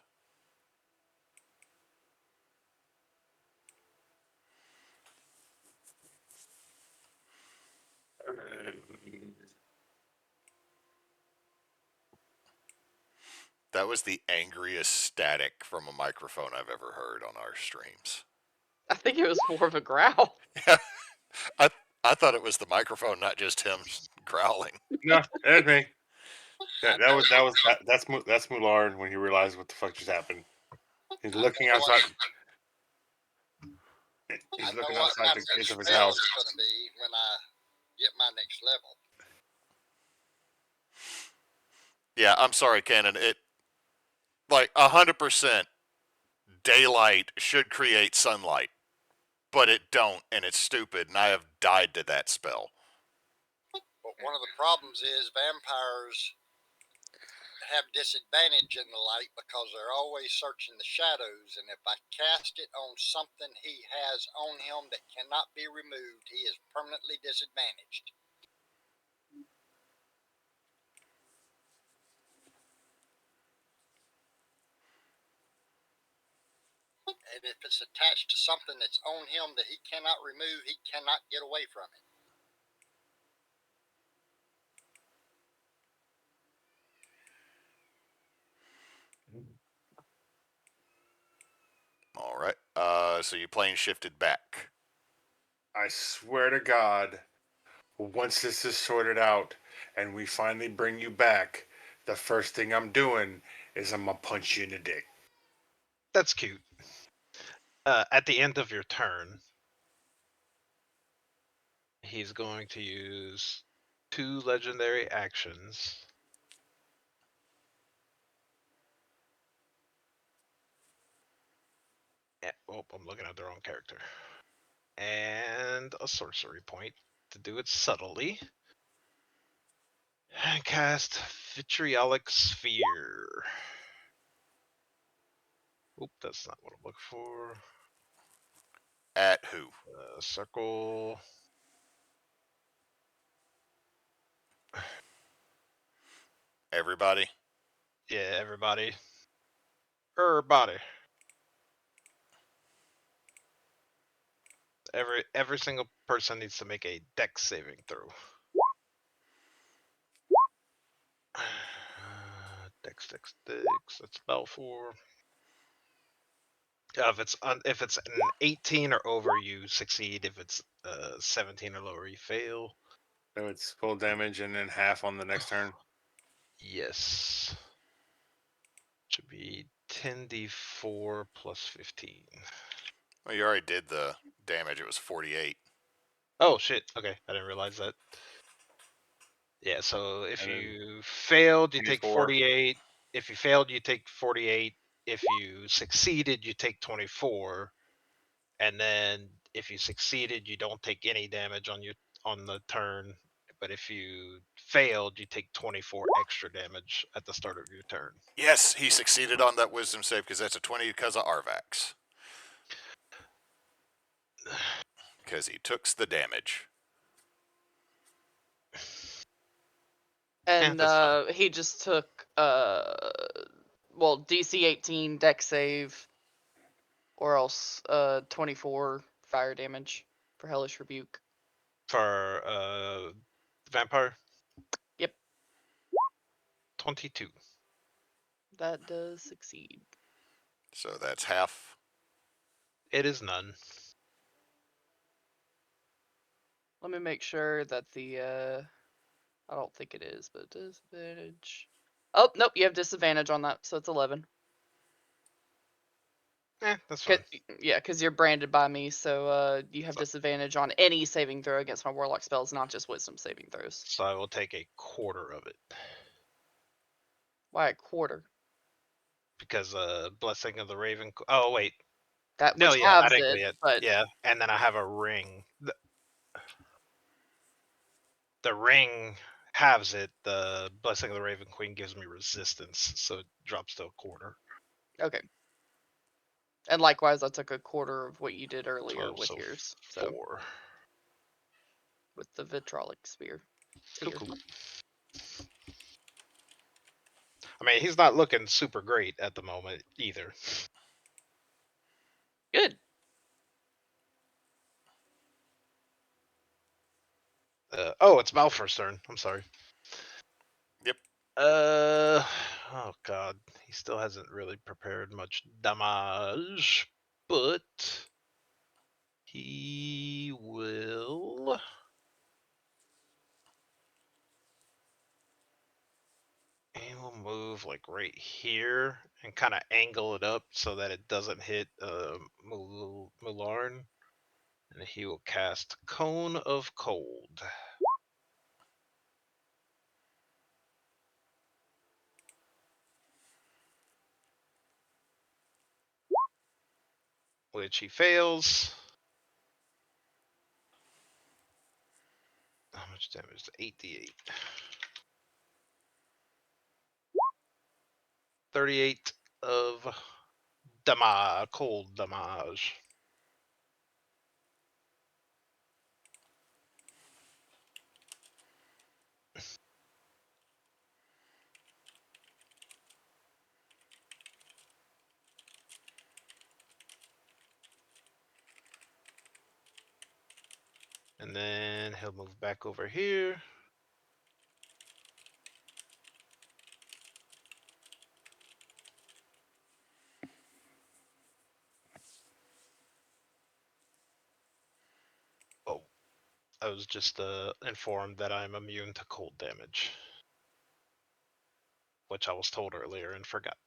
That was the angriest static from a microphone I've ever heard on our streams. I think it was more of a growl. I thought it was the microphone, not just him growling. No, that's me. That's Mular when he realized what the fuck just happened. He's looking outside. He's looking outside the gates of his house. It's going to be when I get my next level. Yeah, I'm sorry, Cannon. It, like, 100% daylight should create sunlight, but it don't, and it's stupid, and I have died to that spell. But one of the problems is vampires have disadvantage in the light because they're always searching the shadows, and if I cast it on something he has on him that cannot be removed, he is permanently disadvantaged. And if it's attached to something that's on him that he cannot remove, he cannot get away from it. All right. So you plane shifted back. I swear to God, Once this is sorted out and we finally bring you back, the first thing I'm doing is I'm gonna punch you in the dick. That's cute. At the end of your turn, he's going to use 2 legendary actions. Oh, I'm looking at the wrong character. And a sorcery point to do it subtly. And cast Vitriolic Sphere. Oop, that's not what I'm looking for. At who? Circle. Everybody? Yeah, everybody. Everybody. Every single person needs to make a dex saving throw. Dex. That's Balfor. If it's an 18 or over, you succeed. If it's 17 or lower, you fail. So it's full damage and then half on the next turn. Yes. Should be 10d4 plus 15. Well, you already did the damage. It was 48. Oh shit. Okay, I didn't realize that. Yeah, so if And then you failed, you take 24. 48. If you failed, you take 48. If you succeeded, you take 24. And then if you succeeded, you don't take any damage on the turn. But if you failed, you take 24 extra damage at the start of your turn. Yes, he succeeded on that wisdom save because that's a 20 because of Arvax. Because he took the damage. And that's fine. he just took DC 18 deck save, or else 24 fire damage for Hellish Rebuke. For vampire. Yep. 22. That does succeed. So that's half. It is none. Let me make sure that the I don't think it is, but disadvantage. Oh, nope, you have disadvantage on that, so it's 11. That's fine. Yeah, because you're branded by me, so you have So- disadvantage on any saving throw against my warlock spells, not just wisdom saving throws. So I will take a quarter of it. Why a quarter? Because Blessing of the Raven. Oh wait, That no, which yeah, halves that ain't it, it. but Yeah, and then I have a ring. The ring halves it. The Blessing of the Raven Queen gives me resistance, so it drops to a quarter. okay. And likewise, I took a quarter of what you did earlier 12, with so yours. So 4. with the vitrolic sphere. Cool. I mean, he's not looking super great at the moment either. Good. Oh, it's Balfor's turn. I'm sorry. Yep. Oh god, he still hasn't really prepared much damage, but he will. He will move like right here and kind of angle it up so that it doesn't hit Mularn. And he will cast Cone of Cold. Which he fails. How much damage? 8d8. 38 of damage, cold damage. And then he'll move back over here. Oh, I was just informed that I'm immune to cold damage, which I was told earlier and forgot.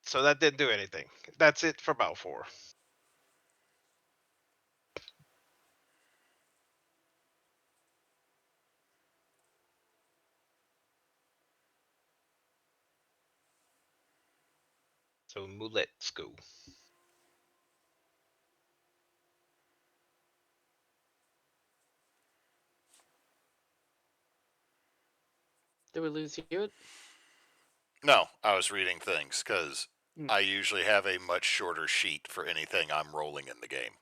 So that didn't do anything. That's it for Balfor. So let's go. Did we lose Hewitt? No, I was reading things because Hmm. I usually have a much shorter sheet for anything I'm rolling in the game.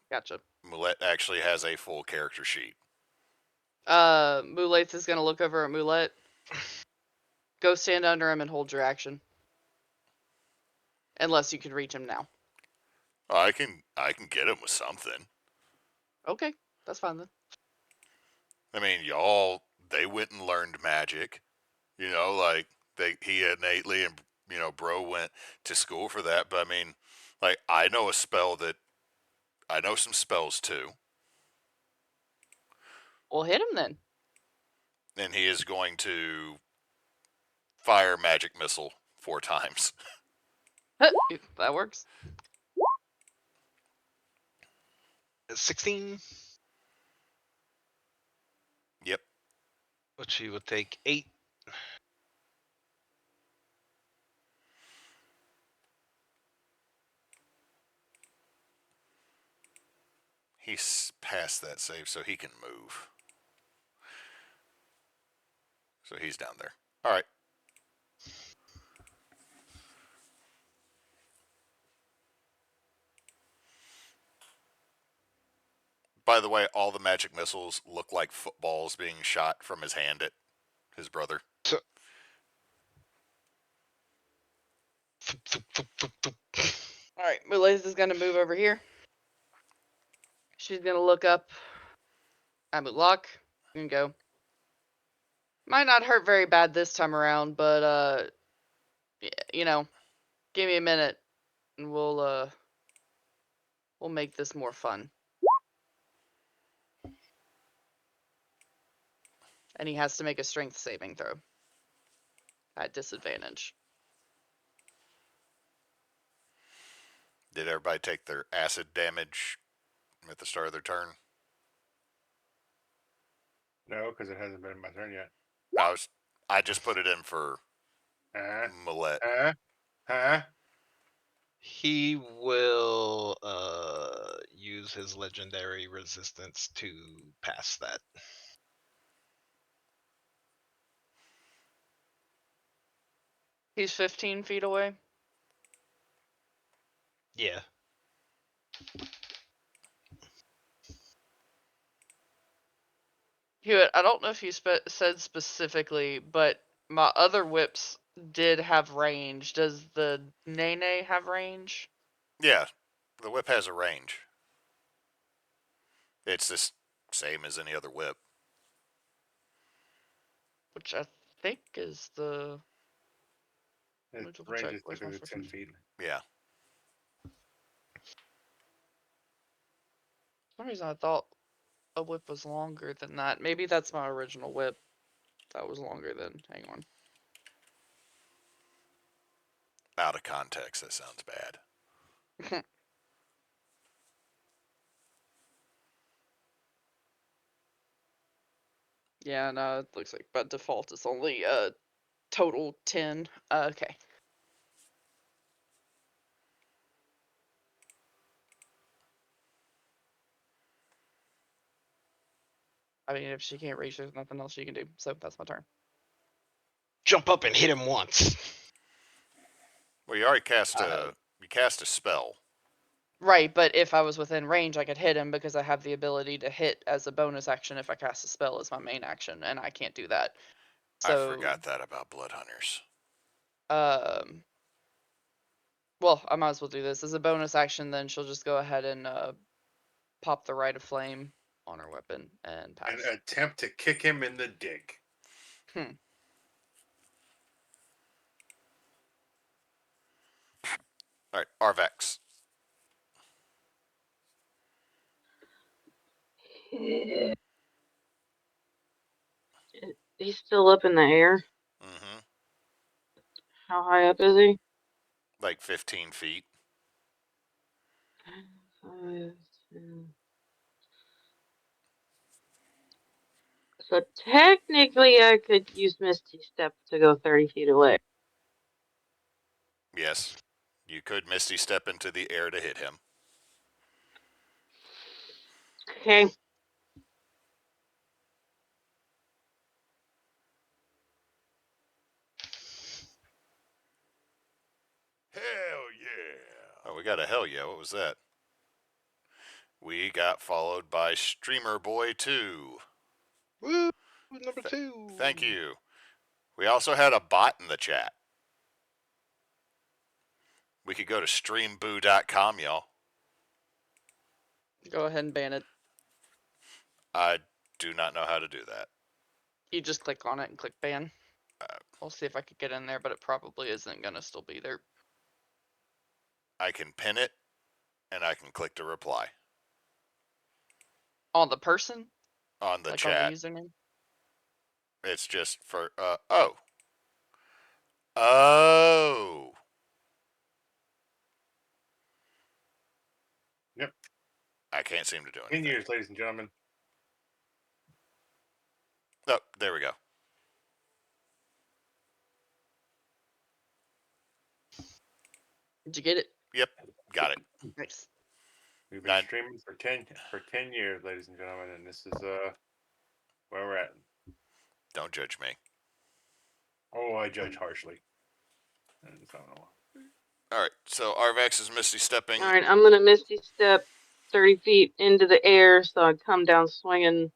Gotcha. Moulette actually has a full character sheet. Moulates is gonna look over at Moulette. Go stand under him and hold your action. Unless you can reach him now. I can get him with something. Okay, that's fine then. I mean, they went and learned magic. You know, like he innately and Bro went to school for that. But I mean, like I know some spells too, We'll hit him then. and he is going to fire magic missile 4 times. That works. 16, Yep. which he would take 8. He's past that save, so he can move. So he's down there. All right. By the way, all the magic missiles look like footballs being shot from his hand at his brother. Alright, Moulates is gonna move over here. She's gonna look up at Mutlak and go. Might not hurt very bad this time around, but you know, give me a minute and we'll make this more fun. And he has to make a strength saving throw at disadvantage. Did everybody take their acid damage at the start of their turn? No, because it hasn't been my turn yet. I just put it in for Millette. Huh? He will use his legendary resistance to pass that. He's 15 feet away. Yeah. Hewitt, I don't know if you said specifically, but my other whips did have range. Does the Nene have range? Yeah, the whip has a range. It's the same as any other whip. Which I think is the... Let me Its double range check. is Where's my typically 10 freaking... feet. Yeah. For some reason I thought a whip was longer than that. Maybe that's my original whip. That was longer than... Hang on. Out of context, that sounds bad. Yeah, no, it looks like by default it's only total 10. Okay. I mean, if she can't reach, there's nothing else she can do. So that's my turn. Jump up and hit him once. Well, you already cast a spell. Right, but if I was within range, I could hit him because I have the ability to hit as a bonus action if I cast a spell as my main action, and I can't do that. So, I forgot that about Blood Hunters. Well, I might as well do this as a bonus action. Then she'll just go ahead and pop the Rite of Flame on her weapon and pass. And attempt to kick him in the dick. All right, Arvax. he's still up in the air. Mm-hmm. How high up is he? Like 15 feet. 5, 10. So technically, I could use Misty Step to go 30 feet away. Yes. You could Misty Step into the air to hit him. Okay. Hell yeah. Oh, we got a hell yeah. What was that? We got followed by Streamer Boy 2. Woo! Number 2. Thank you. We also had a bot in the chat. We could go to streamboo.com, y'all. Go ahead and ban it. I do not know how to do that. You just click on it and click ban. I'll see if I could get in there, but it probably isn't gonna still be there. I can pin it, and I can click to reply. On the person? On the Like chat. on the username? It's just for, oh. Oh. Yep. I can't seem to do 10 anything. years, ladies and gentlemen. Oh, there we go. Did you get it? Yep, got it. Nice. We've been Nine. streaming for 10 years, ladies and gentlemen, and this is where we're at. Don't judge me. Oh, I judge harshly. All right, so Arvax is Misty Stepping. All right, I'm gonna Misty Step 30 feet into the air, so I come down swinging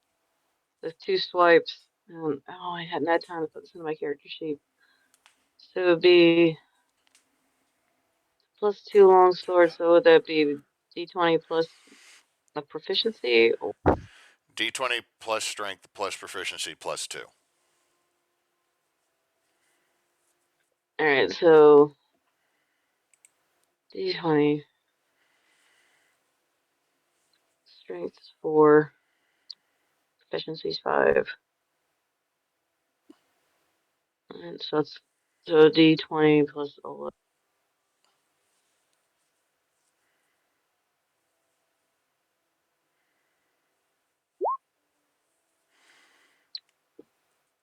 with 2 swipes. Oh, I hadn't had time to put this into my character sheet. So it would be +2 longsword. So would that be D20 plus a proficiency? Or... D20 plus strength plus proficiency plus 2. All right, so D20 strength 4, proficiency 5, and so it's D20 plus 11.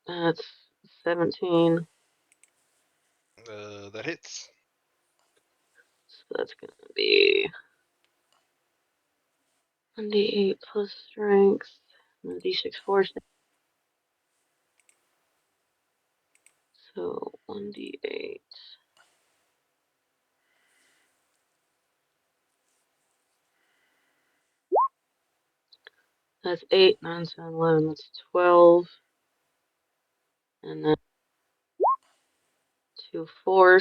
That's 17. That hits. So that's gonna be 1d8 plus strength, and d6 force. So 1d8. That's 8, 9, 10, 11. That's 12. And then 2 force.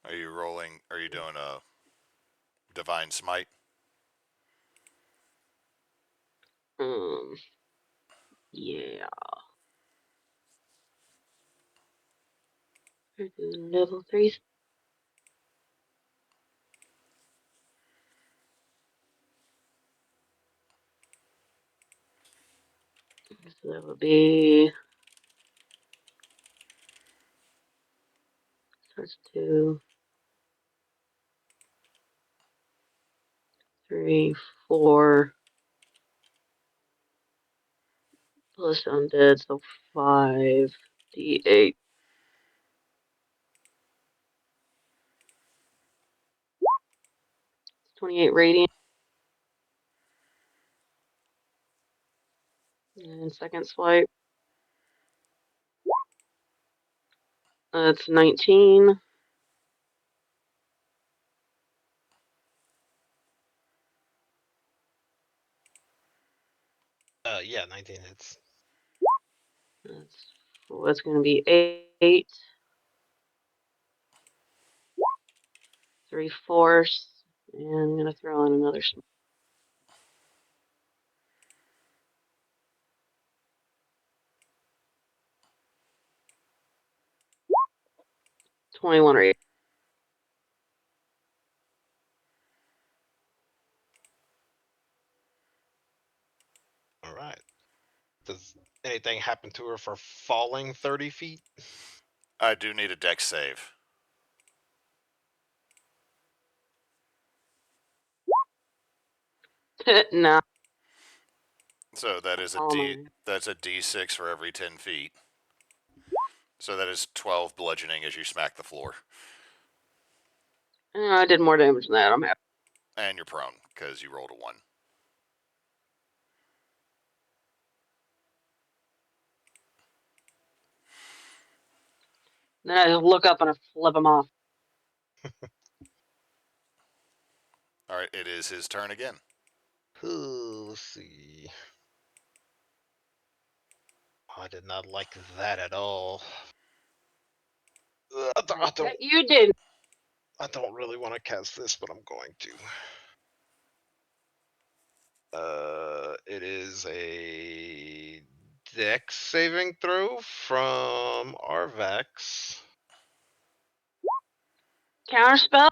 Are you rolling? Are you doing a Divine Smite? Yeah. Level 3. So that would be. Starts 2, 3, 4. Plus undead, so 5d8. 28 radiant. And second swipe. That's 19. Yeah, 19 hits. That's going to be 8. 3 force. And I'm going to throw in another smite. 21 radiant. anything happen to her for falling 30 feet? I do need a dex save. Nah. So that is a Oh, D. man. That's a D6 for every 10 feet. So that is 12 bludgeoning as you smack the floor. I did more damage than that. I'm happy. And you're prone, because you rolled a 1. Then I just look up and I flip him off. Alright, it is his turn again. Let's see. Oh, I did not like that at all. You did. I don't really want to cast this, but I'm going to. It is a dex saving throw from Arvax. Counterspell?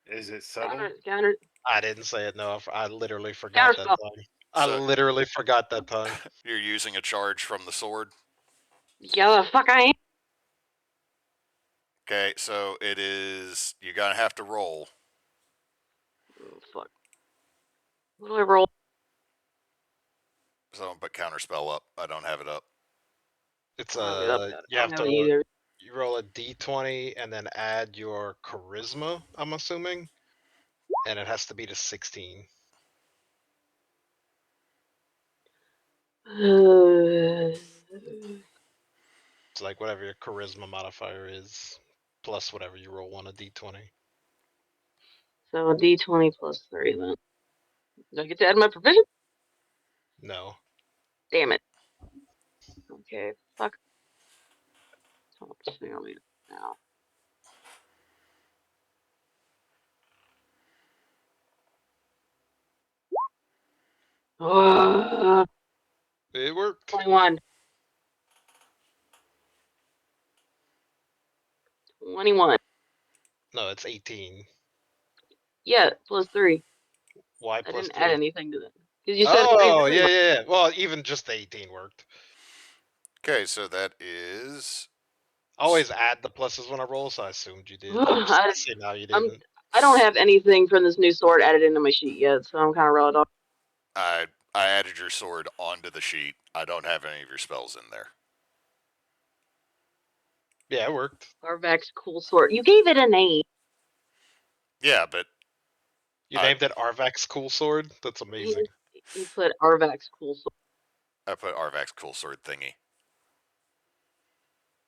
Is it subtle? Counter. I didn't say it. No, I literally forgot that Counterspell. time. I So- literally forgot that time. You're using a charge from the sword. Yeah, the fuck I am. Okay, so it is. You're gonna have to roll. Oh, fuck. What do I roll? So, but counterspell up. I don't have it up. It's I don't have it up yet. you I have don't have to it either. you roll a d20 and then add your charisma. I'm assuming, and it has to be to 16. It's like whatever your charisma modifier is, plus whatever you roll on a d20. So D20 plus 3 then. Do I get to add my provision? No. Damn it. Okay, fuck. Top 2 on me now. It worked. 21. 21. No, it's 18. Yeah, plus 3. Why I plus didn't 3? add anything to that. Because you said Oh, yeah. Well, even just the 18 worked. Okay, so that is. Always add the pluses when I roll, so I assumed you did. I, See, now you I'm- didn't. I don't have anything from this new sword added into my sheet yet, so I'm kind of rolling off. I added your sword onto the sheet. I don't have any of your spells in there. Yeah, it worked. Arvax cool sword. You gave it a name. Yeah, but You named it Arvax Cool Sword? That's amazing. He put Arvax cool sword. I put Arvax cool sword thingy.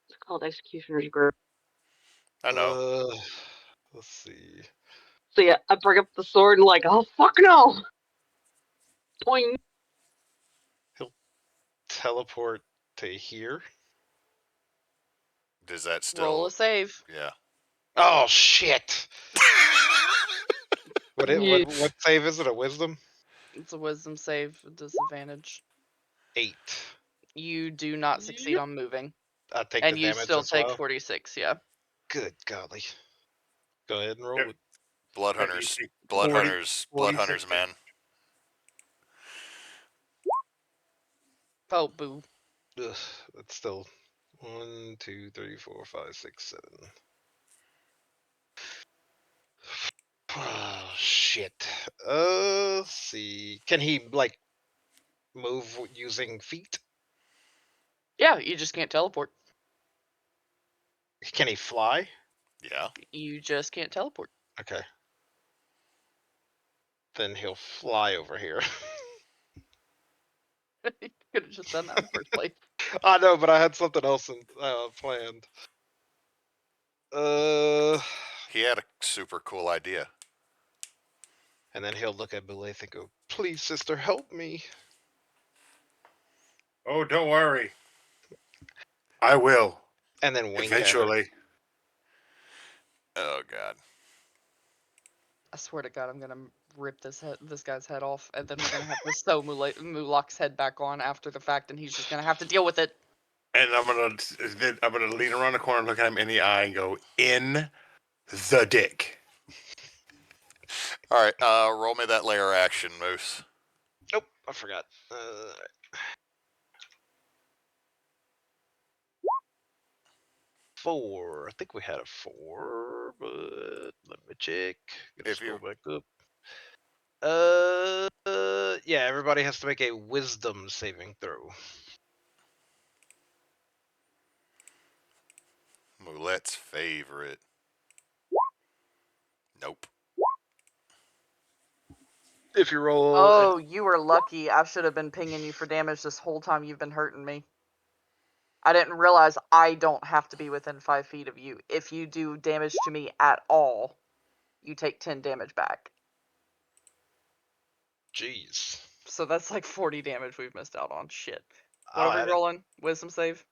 It's called Executioner's Grip. I know. Let's see. So yeah, I pick up the sword and like, oh fuck no! Point. Teleport to here. Does that still Roll a save. Yeah. Oh shit! What save is it? A wisdom? It's a wisdom save with disadvantage. 8. You do not succeed on moving. I take And the you damage still as take well. 46, yeah. Good golly. Go ahead and roll Yep. it. Blood Yep, you hunters. take Blood 40 hunters. 46 Blood hunters, man. Oh, boo. Ugh, that's still 1, 2, 3, 4, 5, 6, 7. Oh shit. Let's see. Can he like move using feet? Yeah, you just can't teleport. Can he fly? Yeah. You just can't teleport. Okay. Then he'll fly over here. You could have just done that in the first place. I know, but I had something else planned. He had a super cool idea. And then he'll look at Belaith and go, "Please, sister, help me." Oh, don't worry. I will. And then wink Eventually. Oh god. I swear to God, I'm gonna rip this guy's head off, and then we're gonna have to sew Mulak's head back on after the fact, and he's just gonna have to deal with it. And I'm gonna lean around the corner, look at him in the eye, and go, in the dick. All right, roll me that layer action, Moose. Nope, I forgot. 4. I think we had a 4, but let me check. Gotta If scroll you back up. Yeah, everybody has to make a wisdom saving throw. Moulette's favorite. Nope. If you roll, Oh, you were lucky. I should have been pinging you for damage this whole time you've been hurting me. I didn't realize I don't have to be within 5 feet of you. If you do damage to me at all, you take 10 damage back. jeez, So that's like 40 damage we've missed out on. Shit. What I'll are we add it. rolling? Wisdom save?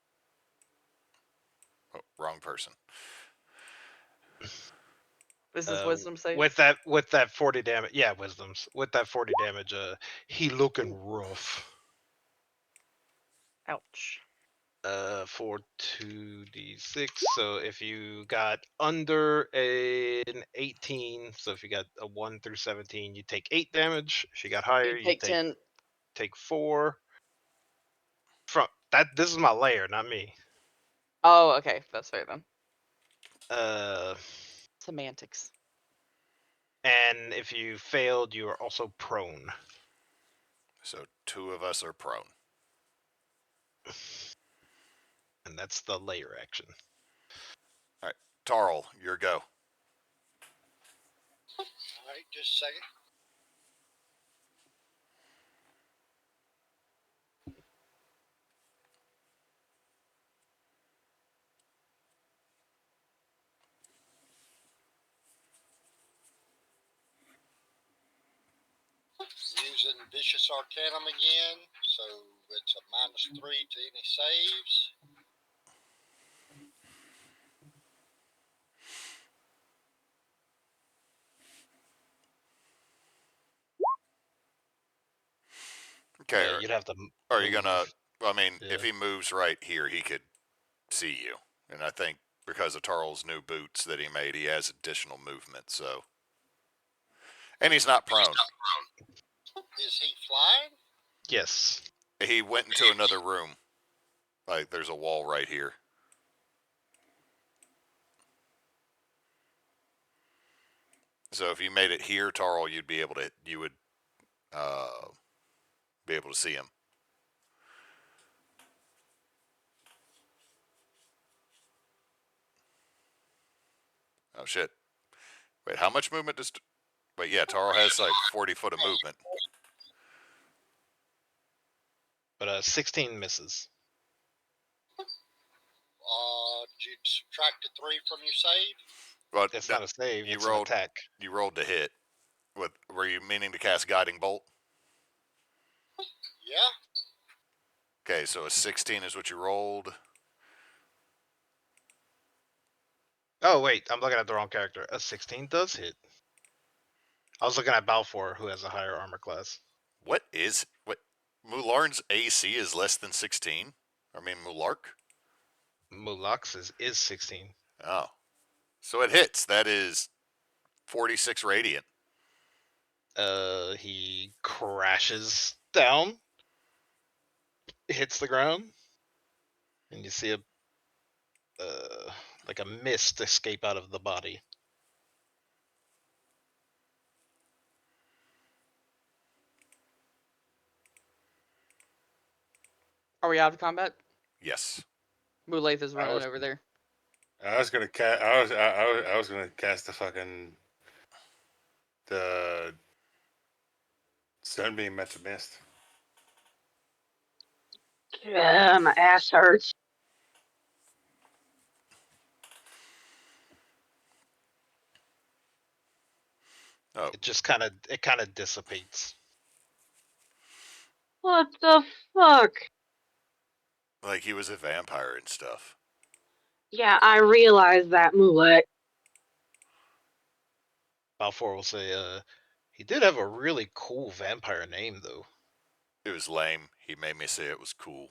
Oh, wrong person. This is wisdom save? With that 40 damage. Yeah, wisdoms. With that 40 damage, he looking rough. Ouch. For 2d6. So if you got under an 18, so if you got a 1 through 17, you take 8 damage. If you got higher, You you take 10. take 4. From that, this is my layer, not me. Oh, okay. That's fair then. Uh, Semantics. and if you failed, you are also prone. So 2 of us are prone. And that's the layer action. All right, Tarl, your go. All right, just a second. Using Vicious Arcanum again, so it's a -3 to any saves. Okay. Yeah, you'd have to. Are you move. gonna? I mean, Yeah. if he moves right here, he could see you, and I think because of Tarl's new boots that he made, he has additional movement. So, and he's not prone. Is he flying? Yes. He went into another room. Like there's a wall right here. So if you made it here, Tarl, you would be able to see him. Oh shit! Wait, how much movement does? Wait, yeah, Tarl has like 40 foot of movement. But 16 misses. Did you subtract a 3 from your save? But It's not a save. you It's rolled- an attack. You rolled to hit. Were you meaning to cast Guiding Bolt? Yeah. Okay, so a 16 is what you rolled. Oh wait, I'm looking at the wrong character. A 16 does hit. I was looking at Balfor, who has a higher armor class. What? Mularn's AC is less than 16? I mean, Mulark? Mulax's is 16. Oh. So it hits. That is 46 radiant. He crashes down, hits the ground, and you see a like a mist escape out of the body. Are we out of combat? Yes. Mulaith is running was- over there. I was gonna cast. I was gonna cast the sunbeam at the mist. Yeah, my ass hurts. Oh, It just kind of dissipates. What the fuck? like he was a vampire and stuff. Yeah, I realize that, Moulet. Balfour will say, he did have a really cool vampire name, though. It was lame. He made me say it was cool.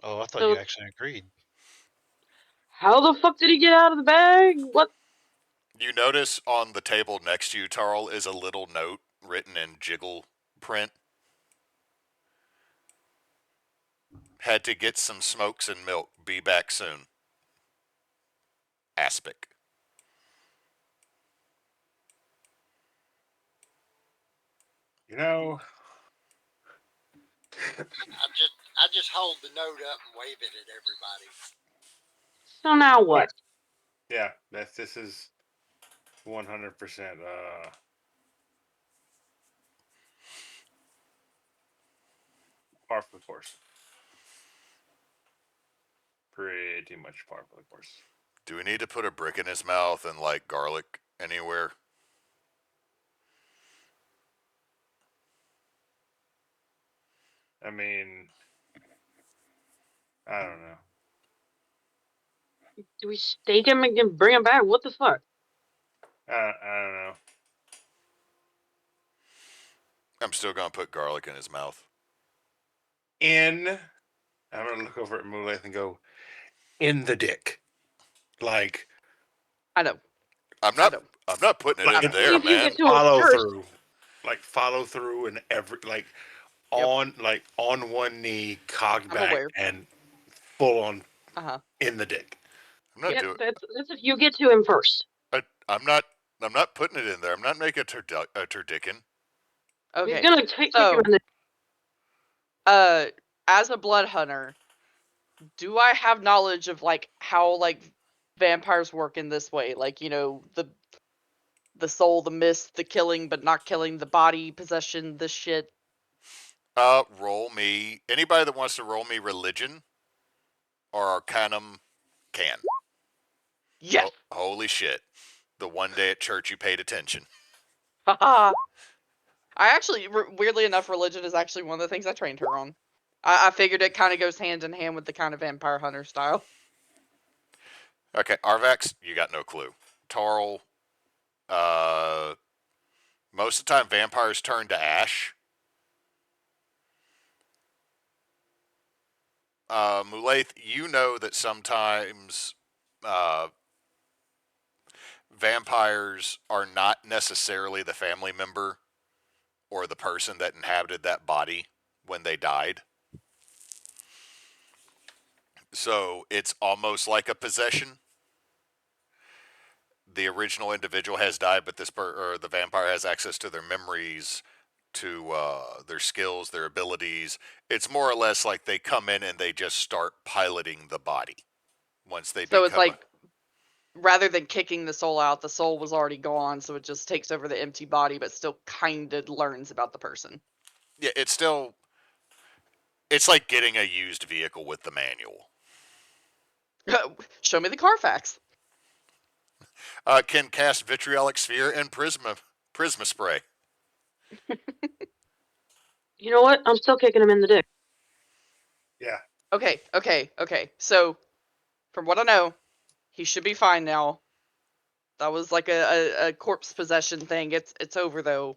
Oh, I thought So- you actually agreed. How the fuck did he get out of the bag? What? You notice on the table next to you, Tarl, is a little note written in jiggle print. Had to get some smokes and milk. Be back soon. Aspic. You know, I just hold the note up and wave it at everybody. So now what? yeah, this is 100% par for the course. Pretty much par for the course. Do we need to put a brick in his mouth and like garlic anywhere? I mean, I don't know. Do we stake him and bring him back? What the fuck? I don't know. I'm still gonna put garlic in his mouth. I'm gonna look over at Moonlight and go, in the dick. Like, I know. I'm I not. know. I'm not putting it Like, in Only there, if you man. get to him follow first. through. Like, follow through and Yep. on one knee, cog I'm back, aware. and full on Uh-huh. in the dick. I'm not Yep, doing. that's if you get to him first. I'm not. I'm not putting it in there. I'm not making a turducken. Okay. He's gonna kick So, him in the. as a blood hunter, do I have knowledge of like how like vampires work in this way? Like, you know, the soul, the mist, the killing but not killing, the body possession, this shit. Roll me. Anybody that wants to roll me religion or Arcanum can. Yes. Holy shit! The one day at church you paid attention. Haha. I actually, weirdly enough, religion is actually one of the things I trained her on. I figured it kind of goes hand in hand with the kind of vampire hunter style. Okay, Arvax, you got no clue. Tarl, most of the time vampires turn to ash. Mulaith, you know that sometimes vampires are not necessarily the family member or the person that inhabited that body when they died. So it's almost like a possession. The original individual has died, but the vampire has access to their memories, to their skills, their abilities. It's more or less like they come in and they just start piloting the body once they So it's become. like, rather than kicking the soul out, the soul was already gone, so it just takes over the empty body, but still kind of learns about the person. Yeah, it's still. It's like getting a used vehicle with the manual. Show me the Carfax. Can cast vitriolic sphere and prisma spray. You know what? I'm still kicking him in the dick. Yeah. Okay. So, from what I know, he should be fine now. That was like a corpse possession thing. It's over though.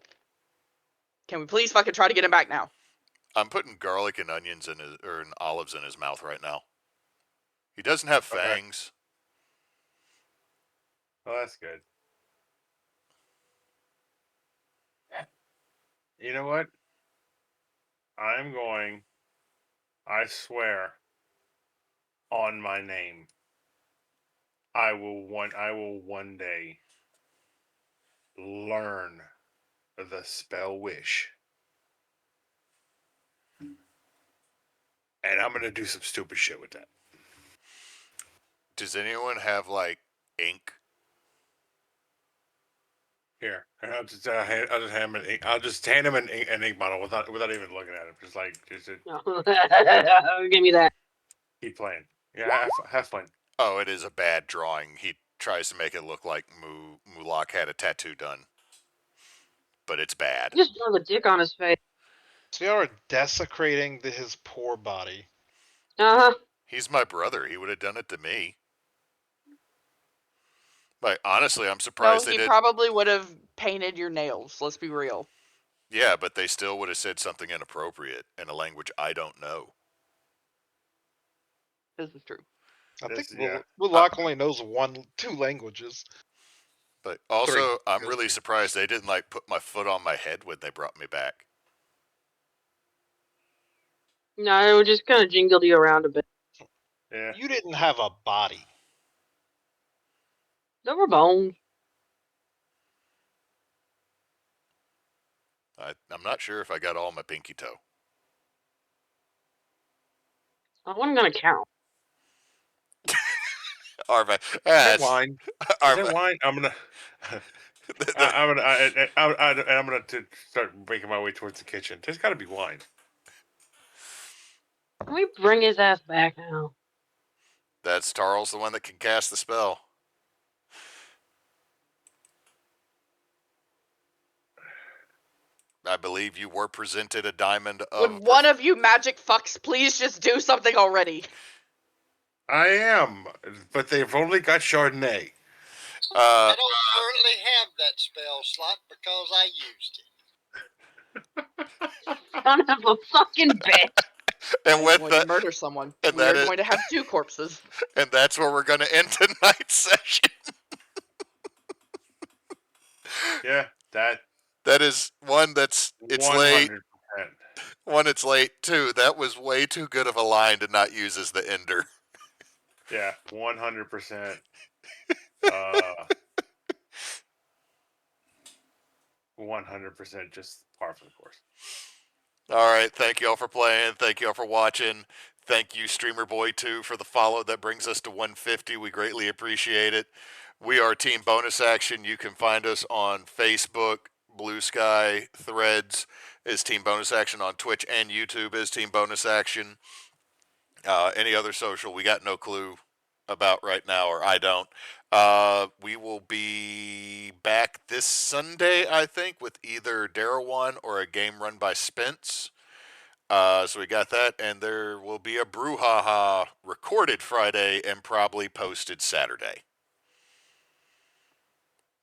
Can we please fucking try to get him back now? I'm putting garlic and onions in olives in his mouth right now. He doesn't have Okay. fangs. Well, that's good. You know what? I swear on my name, I will one day learn the spell wish. And I'm going to do some stupid shit with that. Does anyone have like ink? Here, and I'll just hand him an ink bottle without even looking at him. Just Give me that. keep playing. Yeah, have fun. Oh, it is a bad drawing. He tries to make it look like Mulak had a tattoo done, but it's bad. He just draw a dick on his face. So you are desecrating his poor body. Uh-huh. He's my brother. He would have done it to me. Like, honestly, I'm No, surprised they he did. probably would have painted your nails. Let's be real. Yeah, but they still would have said something inappropriate in a language I don't know. This is true. I think Yeah. Mulak only knows 2 languages. But also, Three. I'm Goes really to- surprised they didn't like put my foot on my head when they brought me back. No, it would just kind of jingled you around a bit. Yeah. You didn't have a body. There were bones. I'm not sure if I got all my pinky toe. I wasn't gonna count. Arvax. Is that wine? Is that Arvax. wine? I'm gonna. I'm gonna start making my way towards the kitchen. There's got to be wine. Can we bring his ass back now? That's Tarl's the one that can cast the spell. I believe you were presented a diamond of. Would one of you magic fucks please just do something already? I am, but they've only got Chardonnay. I don't currently have that spell slot because I used it. Son of a fucking bitch. and He's with going the, to murder someone. and We that are is- going to have 2 corpses. and that's where we're going to end tonight's session. Yeah, that. That is one that's it's 100%. late. One, it's late. 2, that was way too good of a line to not use as the ender. Yeah, 100%. 100% just par for the course. All right, thank you all for playing. Thank you all for watching. Thank you, Streamer Boy 2, for the follow that brings us to 150. We greatly appreciate it. We are Team Bonus Action. You can find us on Facebook, Blue Sky, Threads is Team Bonus Action, on Twitch and YouTube is Team Bonus Action. Any other social, we got no clue about right now, or I don't. We will be back this Sunday, I think, with either Darrow or a game run by Spence. So we got that, and there will be a brouhaha recorded Friday and probably posted Saturday.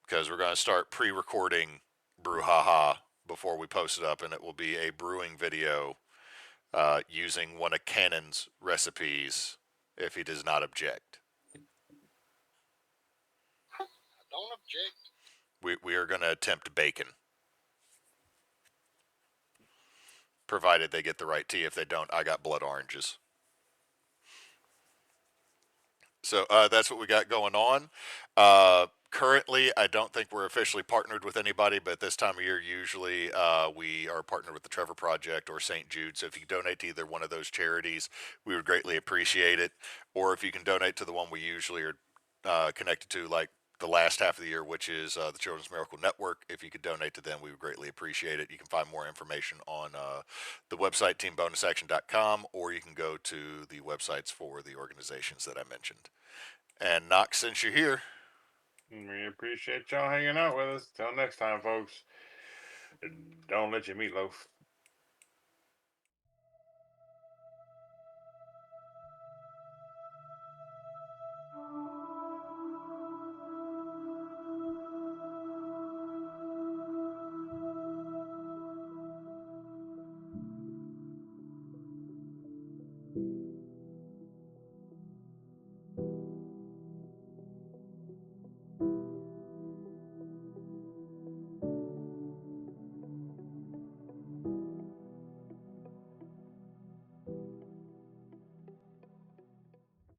Because we're going to start pre-recording brouhaha before we post it up, and it will be a brewing video using one of Cannon's recipes, if he does not object. I don't object. We are going to attempt bacon. Provided they get the right tea. If they don't, I got blood oranges. So that's what we got going on. Currently, I don't think we're officially partnered with anybody, but this time of year, usually we are partnered with the Trevor Project or St. Jude. So if you donate to either one of those charities, we would greatly appreciate it. Or if you can donate to the one we usually are connected to, like the last half of the year, which is the Children's Miracle Network. If you could donate to them, we would greatly appreciate it. You can find more information on the website, teambonusaction.com, or you can go to the websites for the organizations that I mentioned. And Knox, since you're here, We appreciate y'all hanging out with us. Till next time, folks. Don't let your meatloaf.